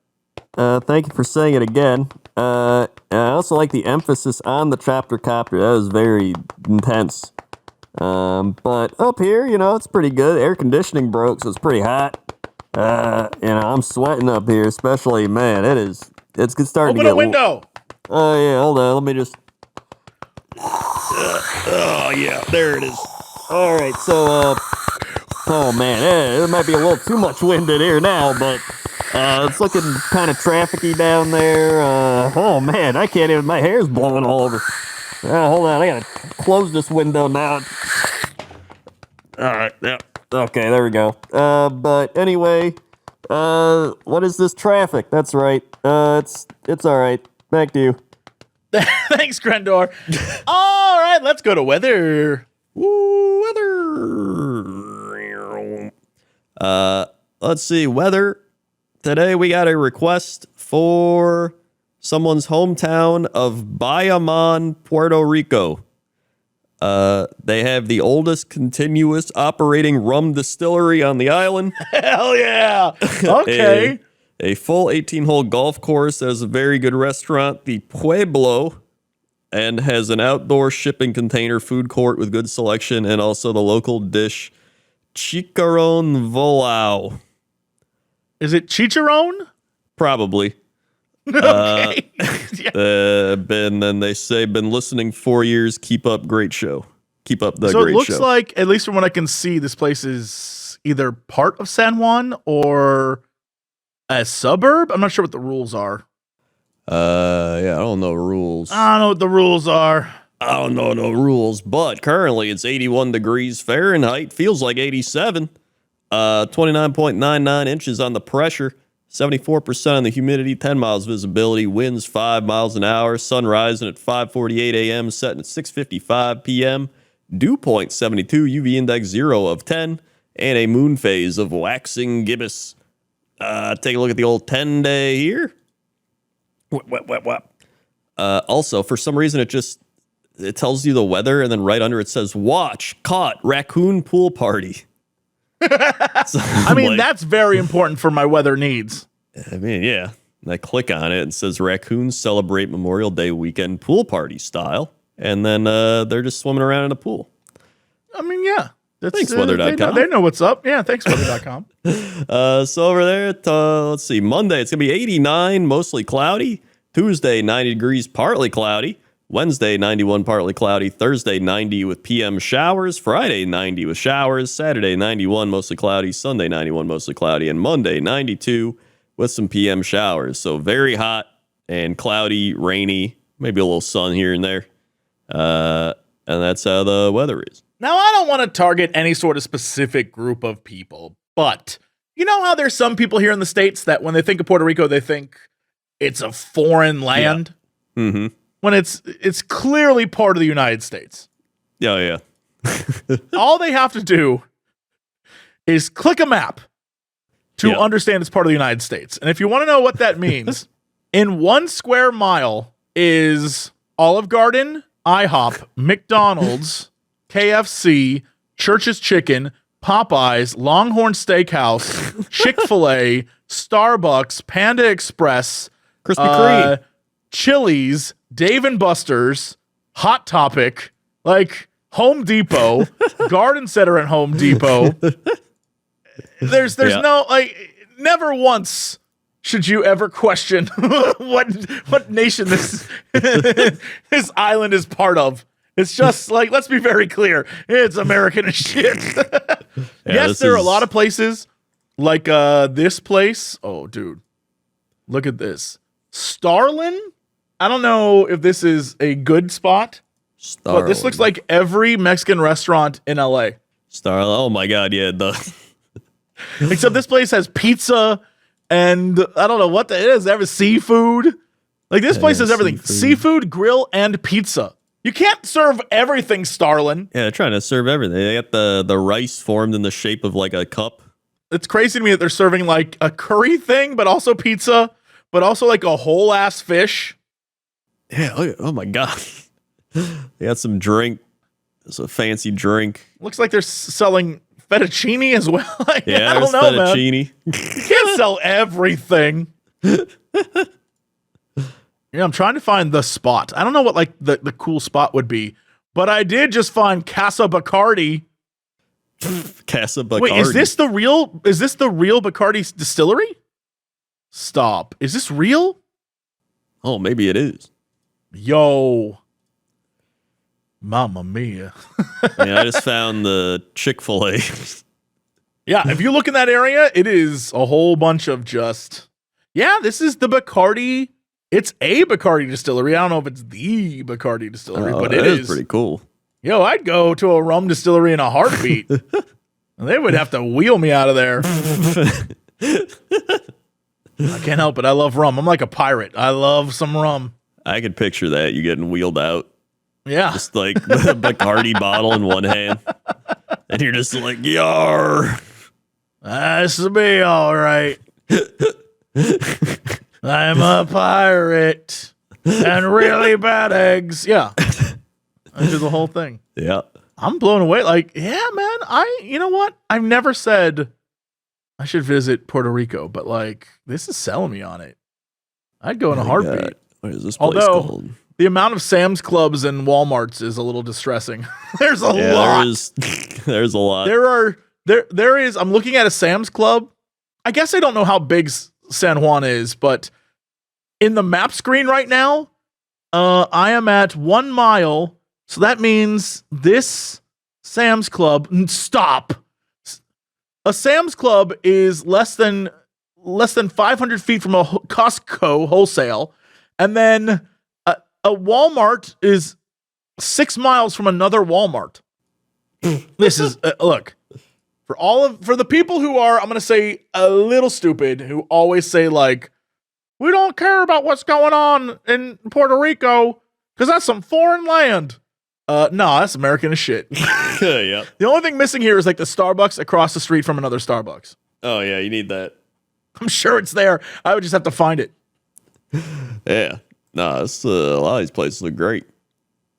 Thank you for saying it again. I also like the emphasis on the chopper copter. That was very intense. But up here, it's pretty good. Air conditioning broke, so it's pretty hot. I'm sweating up here, especially, man, it's starting to get... Open a window! Oh, yeah, hold on, let me just... Oh, yeah, there it is. All right, so, oh, man, it might be a little too much wind in here now, but... it's looking kind of trafficky down there. Oh man, I can't even, my hair's blowing all over. Hold on, I gotta close this window now. Alright, yeah. Okay, there we go. But anyway, what is this traffic? That's right. It's alright. Back to you. Thanks, Crendor. All right, let's go to weather. Ooh, weather. Let's see, weather. Today we got a request for someone's hometown of Bayamon, Puerto Rico. They have the oldest continuous operating rum distillery on the island. Hell yeah. Okay. A full 18-hole golf course that has a very good restaurant, the Pueblo, and has an outdoor shipping container food court with good selection, and also the local dish, chicharron volao. Is it chicharron? Probably. Okay. Then they say, been listening 4 years. Keep up, great show. Keep up the So great it looks show. like, at least from what I can see, this place is either part of San Juan or a suburb. I'm not sure what the rules are. Yeah, I don't know rules. I don't know what the rules are. I don't know no rules, but currently it's 81 degrees Fahrenheit. Feels like 87. 29.99 inches on the pressure. 74% on the humidity, 10 miles visibility, winds 5 miles an hour, sun rising at 5:48 a.m., setting at 6:55 p.m., dew point 72, UV index 0 of 10, and a moon phase of waxing gibbous. Take a look at the old 10-day here. Also, for some reason, it tells you the weather, and then right under it says, watch, caught, raccoon pool party. So I mean, that's very important for my weather needs. I mean, yeah. And I click on it and it says raccoons celebrate Memorial Day weekend pool party style. And then they're just swimming around in a pool. I mean, yeah. That's, Thanks, weather.com. They know what's up. Yeah, thanks, weather.com. So over there, let's see, Monday, it's going to be 89, mostly cloudy. Tuesday, 90 degrees, partly cloudy. Wednesday, 91, partly cloudy. Thursday, 90 with PM showers. Friday, 90 with showers. Saturday, 91, mostly cloudy. Sunday, 91, mostly cloudy. And Monday, 92 with some PM showers. So very hot and cloudy, rainy, maybe a little sun here and there. And that's how the weather is. Now, I don't want to target any sort of specific group of people, but you know how there's some people here in the States that when they think of Puerto Rico, they think it's a foreign land? Yeah. Mm-hmm. When it's clearly part of the United States. Oh, yeah. All they have to do is click a map to understand it's part of the United States. And if you want to know what that means, in 1 square mile is Olive Garden, IHOP, McDonald's, KFC, Church's Chicken, Popeyes, Longhorn Steakhouse, Chick-fil-A, Starbucks, Panda Express, Krispy Kreme, Chili's, Dave & Buster's, Hot Topic, like Home Depot, Garden Center at Home Depot. There's no, like, never once should you ever question what nation this this island is part of. It's just like, let's be very clear, it's American as shit. Yes, there are a lot of places like this place. Oh, dude, look at this. Starlin? I don't know if this is a good spot, but this looks like every Mexican restaurant in LA. Starlin. Oh my God, yeah, Except this place has pizza and I don't know what it is. They have seafood. Like this place has everything. Seafood, grill, and pizza. You can't serve everything, Starlin. Yeah, they're trying to serve everything. They got the rice formed in the shape of like a cup. It's crazy to me that they're serving like a curry thing, but also pizza, but also like a whole ass fish. Yeah, oh my God. They got some drink. It's a fancy drink. Looks like they're selling fettuccine as well. Yeah, I don't know, fettuccine. man. You can't sell everything. Yeah, I'm trying to find the spot. I don't know what like the cool spot would be, but I did just find Casa Bacardi. Casa Bacardi. Wait, is this the real Bacardi distillery? Stop. Is this real? Oh, maybe it is. Yo. Mamma mia. Yeah, I just found the Chick-fil-A. Yeah, if you look in that area, it is a whole bunch of just... Yeah, this is the Bacardi. It's a Bacardi distillery. I don't know if it's the Bacardi distillery, but it is pretty cool. Yo, I'd go to a rum distillery in a heartbeat. They would have to wheel me out of there. I can't help it. I love rum. I'm like a pirate. I love some rum. I could picture that, you getting wheeled out. Yeah. Just like the Bacardi bottle in one hand. And you're just like, yar. This will be all right. I'm a pirate and really bad eggs. Yeah. I do the whole thing. Yeah. I'm blown away. Like, yeah, man, you know what? I've never said I should visit Puerto Rico, but like, this is selling me on it. I'd go in a heartbeat. What is this place Although, called? the amount of Sam's Clubs and Walmarts is a little distressing. There's a lot. There's a lot. There is. I'm looking at a Sam's Club. I guess I don't know how big San Juan is, but in the map screen right now, I am at 1 mile. So that means this Sam's Club. Stop. A Sam's Club is less than 500 feet from a Costco wholesale, and then a Walmart is 6 miles from another Walmart. This is look for the people who are, I'm gonna say, a little stupid, who always say like, we don't care about what's going on in Puerto Rico because that's some foreign land. No, that's American as shit. Yeah. The only thing missing here is like the Starbucks across the street from another Starbucks. Oh yeah, you need that. I'm sure it's there. I would just have to find it. Yeah. No, it's a lot of these places look great.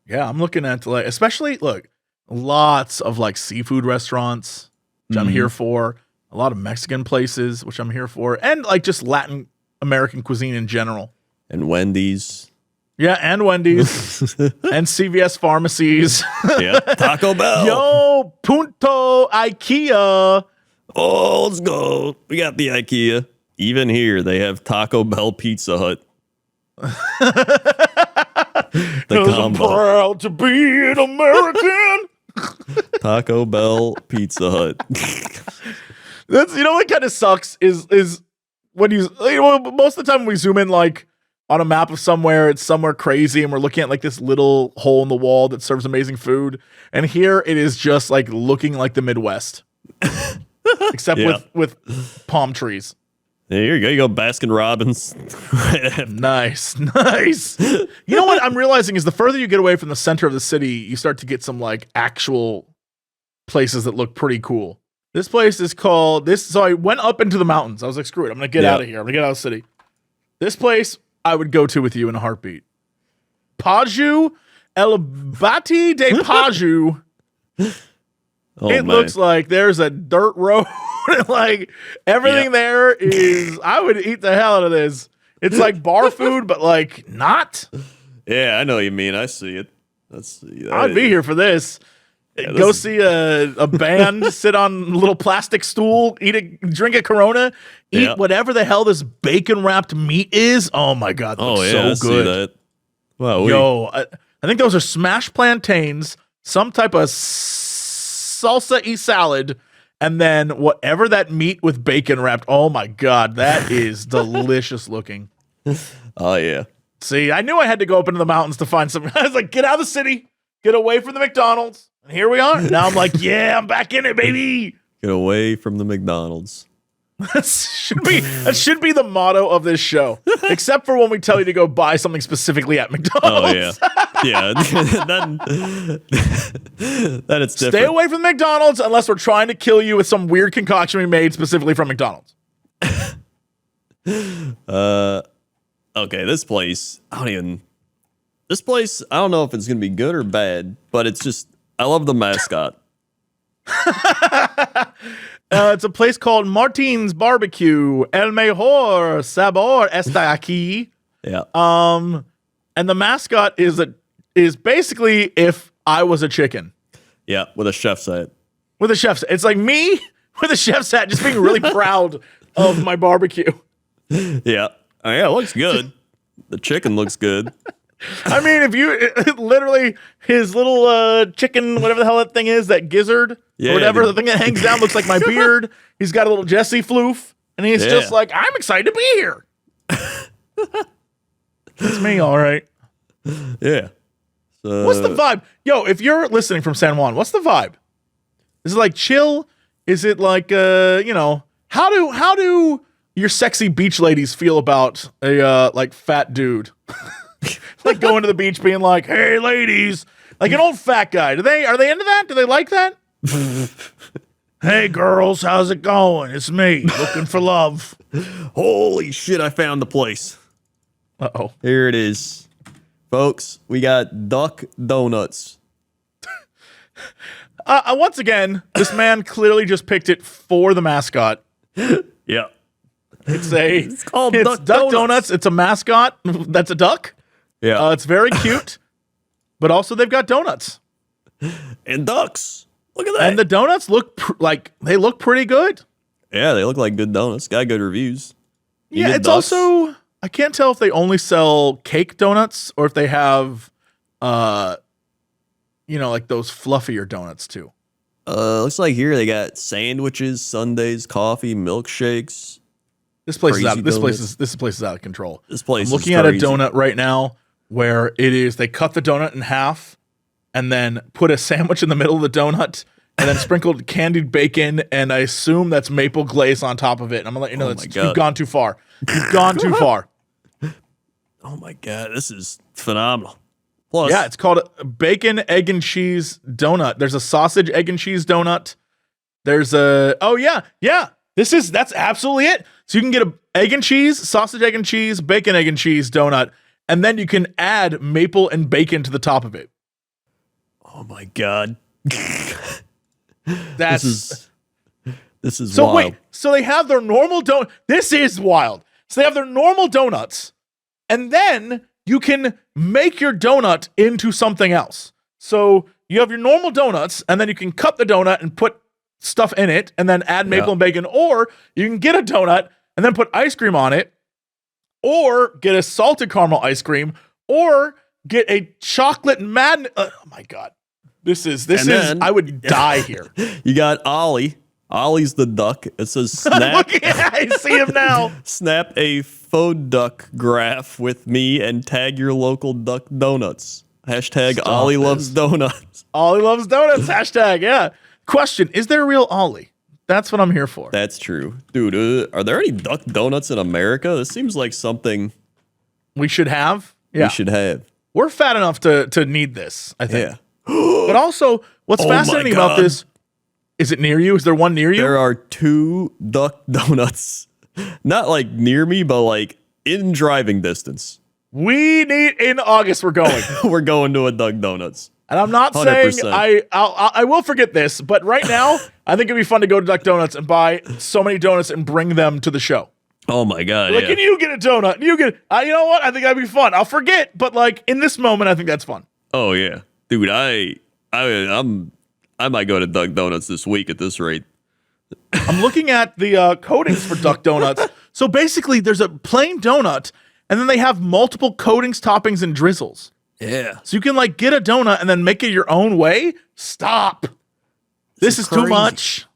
Yeah, I'm looking at like, especially look, lots of like seafood restaurants, which I'm here for. A lot of Mexican places, which I'm here for, and like just Latin American cuisine in general. And Wendy's. Yeah, and Wendy's and CVS pharmacies. Yeah. Taco Bell. Yo, Punto IKEA. Oh, let's go. We got the IKEA. Even here, they have Taco Bell Pizza Hut. The I'm combo. proud to be an American. Taco Bell Pizza Hut. That's, you know what kind of sucks is when most of the time when we zoom in like on a map of somewhere, it's somewhere crazy and we're looking at like this little hole in the wall that serves amazing food, and here it is just like looking like the Midwest. Except with palm trees. Here you go Baskin Robbins. Nice. You know what I'm realizing is the further you get away from the center of the city, you start to get some like actual places that look pretty cool. This place is called this. So I went up into the mountains. I was like, screw it. I'm going to get out of here. I'm going to get out of the city. This place I would go to with you in a heartbeat. Paju El Bati de Paju. It looks like there's a dirt road. Like everything there is, I would eat the hell out of this. It's like bar food, but like not. Yeah, I know what you mean. I see it. I'd be here for this. Yeah, Go see a band, sit on a little plastic stool, drink a Corona, eat whatever the hell this bacon wrapped meat is. Oh my God, that looks so I good. see that. Wow, Yo, I think those are smashed plantains, some type of salsa-y salad, and then whatever that meat with bacon wrapped. Oh my God, that is delicious looking. Oh yeah. See, I knew I had to go up into the mountains to find some. I was like, get out of the city, get away from the McDonald's. And here we are. Now I'm like, yeah, I'm back in it, baby. Get away from the McDonald's. That should be the motto of this show. Except for when we tell you to go buy something specifically at McDonald's. Oh yeah. Yeah. then it's different. Stay away from McDonald's unless we're trying to kill you with some weird concoction we made specifically from McDonald's. Okay, this place, I don't know if it's gonna be good or bad, but it's just, I love the mascot. It's a place called Martin's Barbecue. El mejor sabor está aquí. Yeah. And the mascot is basically if I was a chicken. Yeah, with a chef's hat. With a chef's hat. It's like me with a chef's hat, just being really proud of my barbecue. Yeah. Oh, yeah, it looks good. The chicken looks good. I mean, if you literally his little chicken, whatever the hell that thing is, that gizzard or whatever, the thing that hangs down looks like my beard. He's got a little Jesse floof, and he's just like, I'm excited to be here. That's me, all right. Yeah. So, what's the vibe? Yo, if you're listening from San Juan, what's the vibe? Is it like chill? Is it like how do your sexy beach ladies feel about a like fat dude? Like going to the beach being like, hey ladies, like an old fat guy. Are they into that? Do they like that? Hey, girls, how's it going? It's me, looking for love. Holy shit, I found the place. Uh-oh. Here it is. Folks, we got Duck Donuts. Once again, this man clearly just picked it for the mascot. Yeah. It's called Duck Duck Donuts. It's a mascot that's a duck. Yeah. It's very cute, but also they've got donuts. And ducks. Look at that. And the donuts look they look pretty good. Yeah, they look like good donuts. Got good reviews. You Yeah, get it's ducks? also, I can't tell if they only sell cake donuts or if they have, like those fluffier donuts too. Looks like here they got sandwiches, sundaes, coffee, milkshakes. This place is Crazy out. This place donuts. is this place is out of control. This place I'm looking is at a crazy. donut right now where it is. They cut the donut in half and then put a sandwich in the middle of the donut and then sprinkled candied bacon and I assume that's maple glaze on top of it. And I'm gonna let you know Oh that my God. you've gone too far. You've gone too far. Oh my god, this is phenomenal. Plus, Yeah, it's called a bacon, egg, and cheese donut. There's a sausage, egg, and cheese donut. There's a that's absolutely it. So you can get a egg and cheese, sausage, egg, and cheese, bacon, egg, and cheese donut, and then you can add maple and bacon to the top of it. oh my god, That's this is so wild. wait. So they have their normal donut. This is wild. So they have their normal donuts, and then you can make your donut into something else. So you have your normal donuts, and then you can cut the donut and put stuff in it, and then add maple Yeah. and bacon. Or you can get a donut and then put ice cream on it, or get a salted caramel ice cream, or get a chocolate madness. Oh my god, this is. then- I would die here. You got Ollie. Ollie's the duck. It says I'm snap looking at. I see him now. snap a faux duck graph with me and tag your local duck donuts. Hashtag Stop Ollie this. loves donuts. Ollie loves donuts. Hashtag, yeah. Question: is there a real Ollie? That's what I'm here for. That's true, dude. Are there any duck donuts in America? This seems like something We should have. Yeah, we should have. we're fat enough to need this. I think. Yeah. But also, what's Oh my fascinating about God. this? Is it near you? Is there one near you? There are 2 duck donuts. Not like near me, but like in driving distance. We need in August. We're going, We're going to a Duck Donuts. and I'm not saying 100%. I will forget this, but right now I think it'd be fun to go to Duck Donuts and buy so many donuts and bring them to the show. Oh my god! Like, yeah. can you get a donut? You get. You know what? I think that'd be fun. I'll forget, but like in this moment, I think that's fun. Oh yeah, dude. I might go to Duck Donuts this week at this rate. I'm looking at the coatings for Duck Donuts. So basically, there's a plain donut, and then they have multiple coatings, toppings, and drizzles. Yeah. So you can like get a donut and then make it your own way. Stop. This is too crazy. much.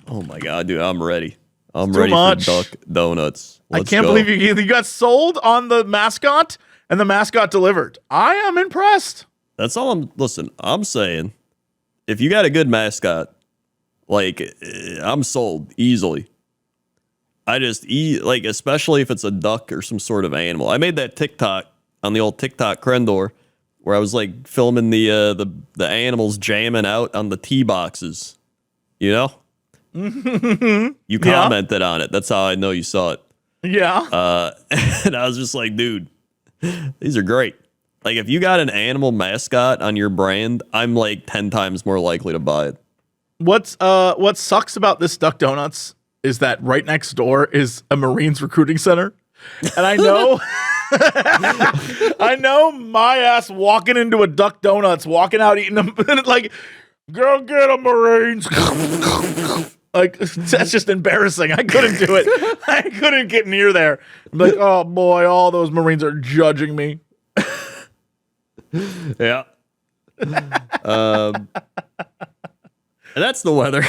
Oh my god, dude. I'm ready. I'm too ready much. for Duck Donuts. I Let's can't go. believe you got sold on the mascot and the mascot delivered. I am impressed. That's all I'm saying. If you got a good mascot, like I'm sold easily. I just eat like, especially if it's a duck or some sort of animal. I made that TikTok on the old TikTok Crendor where I was like filming the animals jamming out on the tee boxes. You know? You commented on it. That's how I know you saw it. Yeah. And I was just like, dude, these are great. Like, if you got an animal mascot on your brand, I'm like 10 times more likely to buy it. What sucks about this Duck Donuts is that right next door is a Marines recruiting center. And I know I know my ass walking into a Duck Donuts, walking out eating them, like, go get a Marines. Like, that's just embarrassing. I couldn't do it. I couldn't get near there. I'm like, oh boy, all those Marines are judging me. Yeah. And that's the weather.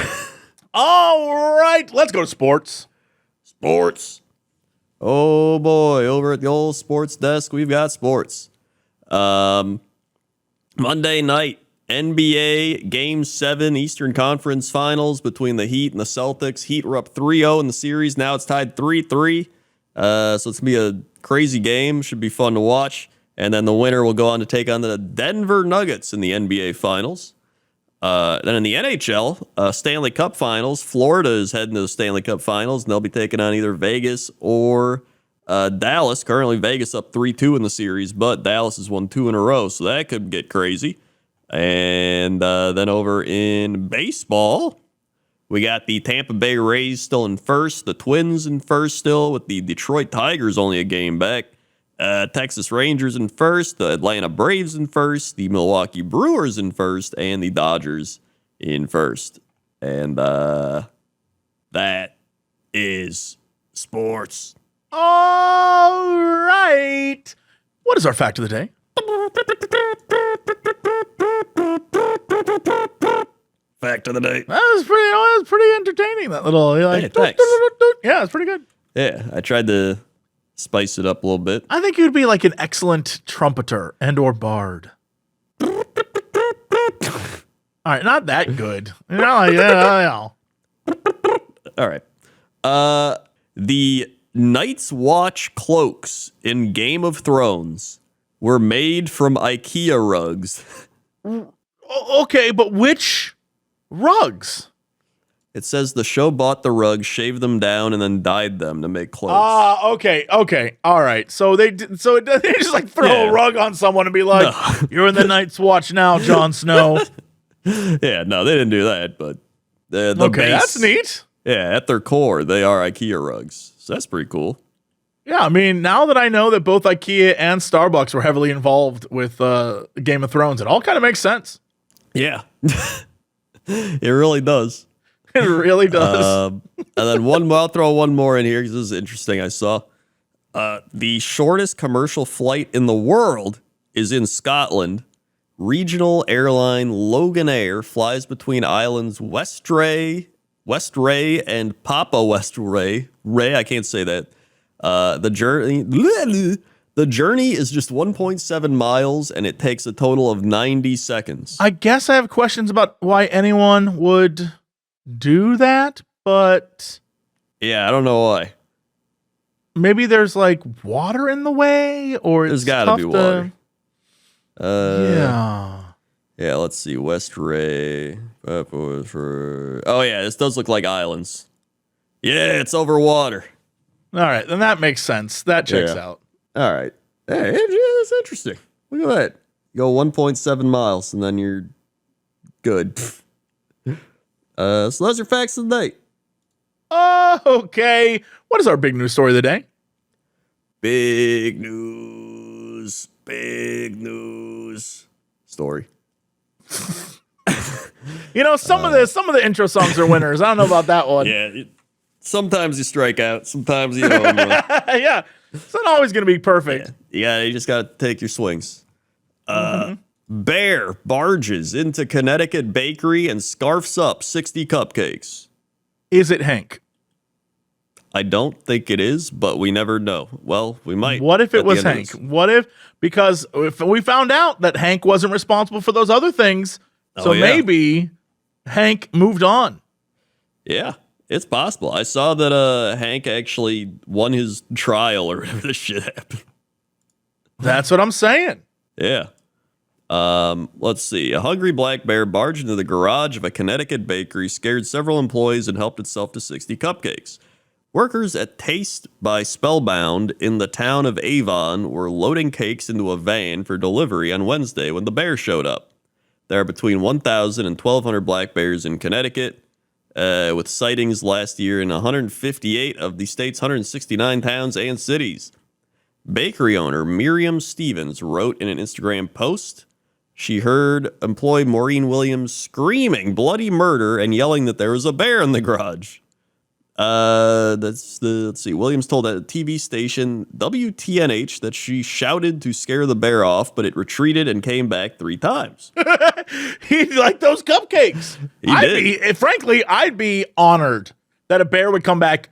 All right, let's go to sports. Sports. Oh boy, over at the old sports desk, we've got sports. Monday night, NBA Game 7 Eastern Conference Finals between the Heat and the Celtics. Heat were up 3-0 in the series. Now it's tied 3-3. So it's going to be a crazy game. Should be fun to watch. And then the winner will go on to take on the Denver Nuggets in the NBA Finals. Then in the NHL, Stanley Cup Finals, Florida is heading to the Stanley Cup Finals, and they'll be taking on either Vegas or Dallas. Currently, Vegas up 3-2 in the series, but Dallas has won 2 in a row, so that could get crazy. And then over in baseball, we got the Tampa Bay Rays still in first, the Twins in first still, with the Detroit Tigers only a game back. Texas Rangers in first, the Atlanta Braves in first, the Milwaukee Brewers in first, and the Dodgers in first. And that is sports. All right. What is our fact of the day? Fact of the day. That was pretty entertaining. That little, Hey, thanks. Yeah, it's pretty good. Yeah, I tried to spice it up a little bit. I think you'd be like an excellent trumpeter and or bard. All right, not that good. All right. The Night's Watch cloaks in Game of Thrones were made from IKEA rugs. Okay, but which rugs? It says the show bought the rugs, shaved them down, and then dyed them to make clothes. Okay, all right. So they just like throw Yeah. a rug on someone and be like, No. "You're in the Night's Watch now, Jon Snow." Yeah, no, they didn't do that, but the Okay, base, that's neat. Yeah, at their core, they are IKEA rugs. So that's pretty cool. Yeah, I mean, now that I know that both IKEA and Starbucks were heavily involved with Game of Thrones, it all kind of makes sense. Yeah. It really does. It really does. And then one more, I'll throw one more in here because this is interesting. I saw the shortest commercial flight in the world is in Scotland. Regional airline Loganair flies between islands Westray and Papa Westray. I can't say that. The journey is just 1.7 miles, and it takes a total of 90 seconds. I guess I have questions about why anyone would do that, but Yeah, I don't know why. maybe there's like water in the way, or There's it's got to tough be water. Yeah. Yeah, let's see. Westray. Oh, yeah, this does look like islands. Yeah, it's over water. All right, then that makes sense. That checks Yeah. out. All right. Hey, it's interesting. Look at that. You go 1.7 miles, and then you're good. So those are facts of the day. Okay. What is our big news story of the day? Big news. Big news. Story. You know, some of the intro songs are winners. I don't know about that one. Yeah. Sometimes you strike out. Sometimes you home run. Yeah. It's not always going to be perfect. Yeah, you just got to take your swings. Bear barges into Connecticut bakery and scarfs up 60 cupcakes. Is it Hank? I don't think it is, but we never know. Well, we might. What if at it the was end of Hank? this. What if, because if we found out that Hank wasn't responsible for those other things, so Oh, yeah. maybe Hank moved on. Yeah, it's possible. I saw that Hank actually won his trial or whatever this shit happened. That's what I'm saying. Yeah. Let's see. A hungry black bear barged into the garage of a Connecticut bakery, scared several employees, and helped itself to 60 cupcakes. Workers at Taste by Spellbound in the town of Avon were loading cakes into a van for delivery on Wednesday when the bear showed up. There are between 1,000 and 1,200 black bears in Connecticut, with sightings last year in 158 of the state's 169 towns and cities. Bakery owner Miriam Stevens wrote in an Instagram post, she heard employee Maureen Williams screaming bloody murder and yelling that there was a bear in the garage. Let's see. Williams told a TV station WTNH that she shouted to scare the bear off, but it retreated and came back 3 times. He liked those cupcakes. He did. Frankly, I'd be honored that a bear would come back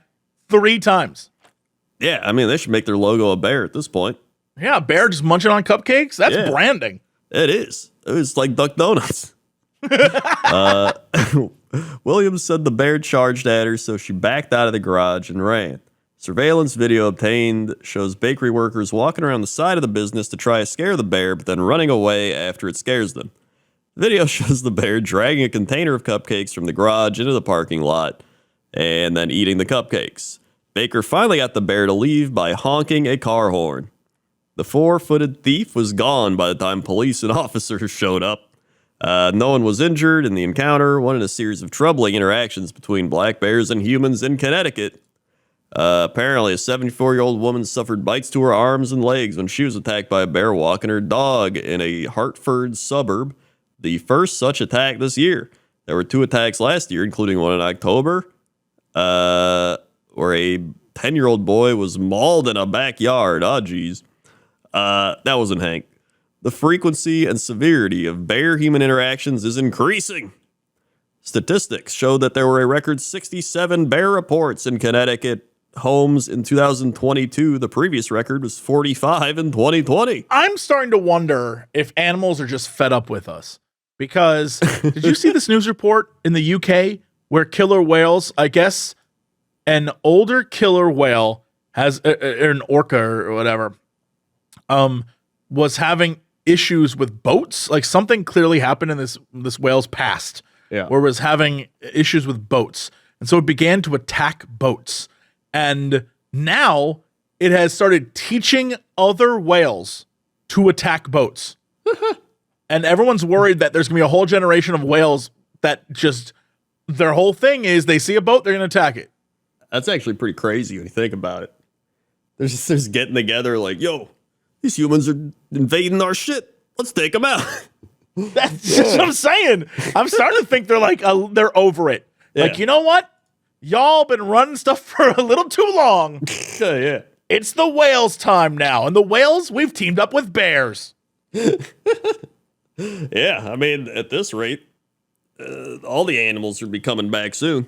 3 times. Yeah, I mean, they should make their logo a bear at this point. Yeah, a bear just munching on cupcakes. That's Yeah. branding. It is. It's like Duck Donuts. Williams said the bear charged at her, so she backed out of the garage and ran. Surveillance video obtained shows bakery workers walking around the side of the business to try to scare the bear, but then running away after it scares them. The video shows the bear dragging a container of cupcakes from the garage into the parking lot and then eating the cupcakes. Baker finally got the bear to leave by honking a car horn. The 4-footed thief was gone by the time police and officers showed up. No one was injured in the encounter, one in a series of troubling interactions between black bears and humans in Connecticut. Apparently, a 74-year-old woman suffered bites to her arms and legs when she was attacked by a bear walking her dog in a Hartford suburb. The first such attack this year. There were 2 attacks last year, including one in October, where a 10-year-old boy was mauled in a backyard. Oh, geez. That wasn't Hank. The frequency and severity of bear-human interactions is increasing. Statistics show that there were a record 67 bear reports in Connecticut homes in 2022. The previous record was 45 in 2020. I'm starting to wonder if animals are just fed up with us. Because did you see this news report in the UK where killer whales, I guess, an older killer whale has an orca or whatever, was having issues with boats? Like something clearly happened in this whale's past, where it was having issues with boats, and so it began to attack boats. And now it has started teaching other whales to attack boats. And everyone's worried that there's going to be a whole generation of whales that just, their whole thing is they see a boat, they're going to attack it. That's actually pretty crazy when you think about it. They're just getting together like, yo, these humans are invading our shit. Let's take them out. That's just what I'm saying. I'm starting to think they're like, they're over it. Yeah. Like, you know what? Y'all been running stuff for a little too long. Yeah. It's the whales' time now. And the whales, we've teamed up with bears. Yeah, I mean, at this rate, all the animals will be coming back soon.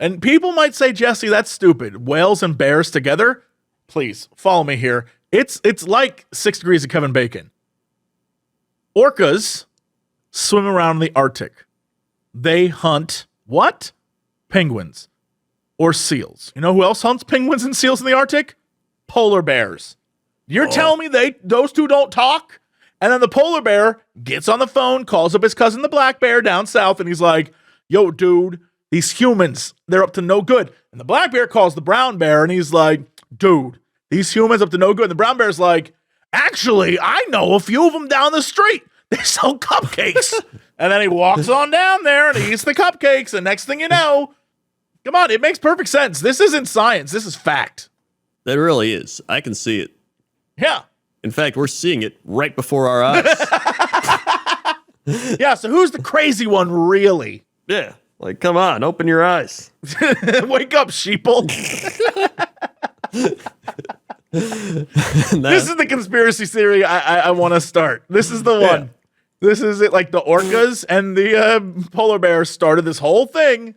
And people might say, Jesse, that's stupid. Whales and bears together? Please, follow me here. It's like 6 Degrees of Kevin Bacon. Orcas swim around in the Arctic. They hunt what? Penguins or seals. You know who else hunts penguins and seals in the Arctic? Polar bears. You're telling me those two don't talk? And then the polar bear gets on the phone, calls up his cousin, the black bear down south, and he's like, yo, dude, these humans, they're up to no good. And the black bear calls the brown bear, and he's like, dude, these humans up to no good. And the brown bear's like, actually, I know a few of them down the street. They sell cupcakes. And then he walks on down there, and he eats the cupcakes, and next thing you know, come on, it makes perfect sense. This isn't science. This is fact. That really is. I can see it. Yeah. In fact, we're seeing it right before our eyes. Yeah, so who's the crazy one, really? Yeah. Like, come on, open your eyes. Wake up, sheeple. This is the conspiracy theory I want to start. This is the one. Yeah. This is it. Like the orcas and the polar bears started this whole thing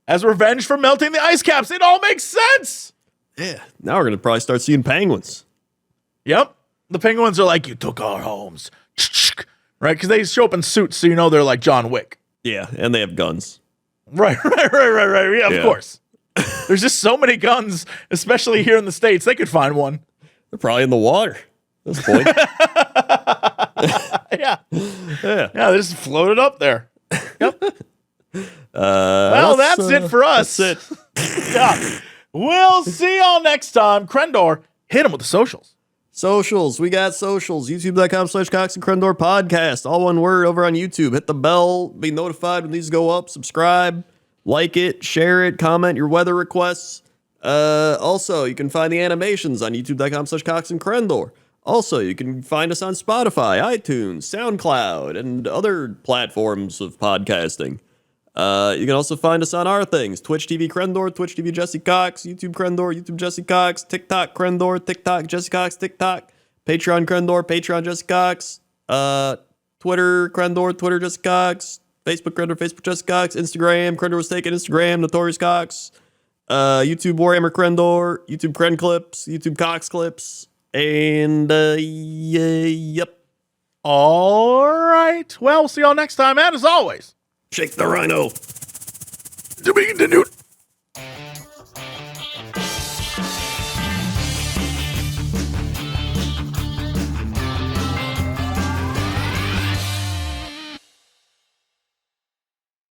as revenge for melting the ice caps. It all makes sense. Yeah. Now we're going to probably start seeing penguins. Yep. The penguins are like, you took our homes. Right? Because they show up in suits, so you know they're like John Wick. Yeah, and they have guns. Right. Yeah, of course. There's just so many guns, especially here in the States. They could find one. They're probably in the water at this point. Yeah, they just floated up there. Yep. Well, that's it for us. That's it. Yeah. We'll see y'all next time. Crendor, hit them with the socials. Socials. We got socials. YouTube.com/Cox and Crendor podcast. All one word over on YouTube. Hit the bell. Be notified when these go up. Subscribe. Like it. Share it. Comment your weather requests. Also, you can find the animations on YouTube.com/Cox and Crendor. Also, you can find us on Spotify, iTunes, SoundCloud, and other platforms of podcasting. You can also find us on our things. Twitch TV Crendor, Twitch TV Jesse Cox, YouTube Crendor, YouTube Jesse Cox, TikTok Crendor, TikTok Jesse Cox, TikTok, Patreon Crendor, Patreon Jesse Cox, Twitter Crendor, Twitter Jesse Cox, Facebook Crendor, Facebook Jesse Cox, Instagram Crendor was taken, Instagram Notorious Cox, YouTube Warhammer Crendor, YouTube Cren Clips, YouTube Cox Clips, and yep. All right. Well, we'll see y'all next time. And as always, shake the rhino. to be continued.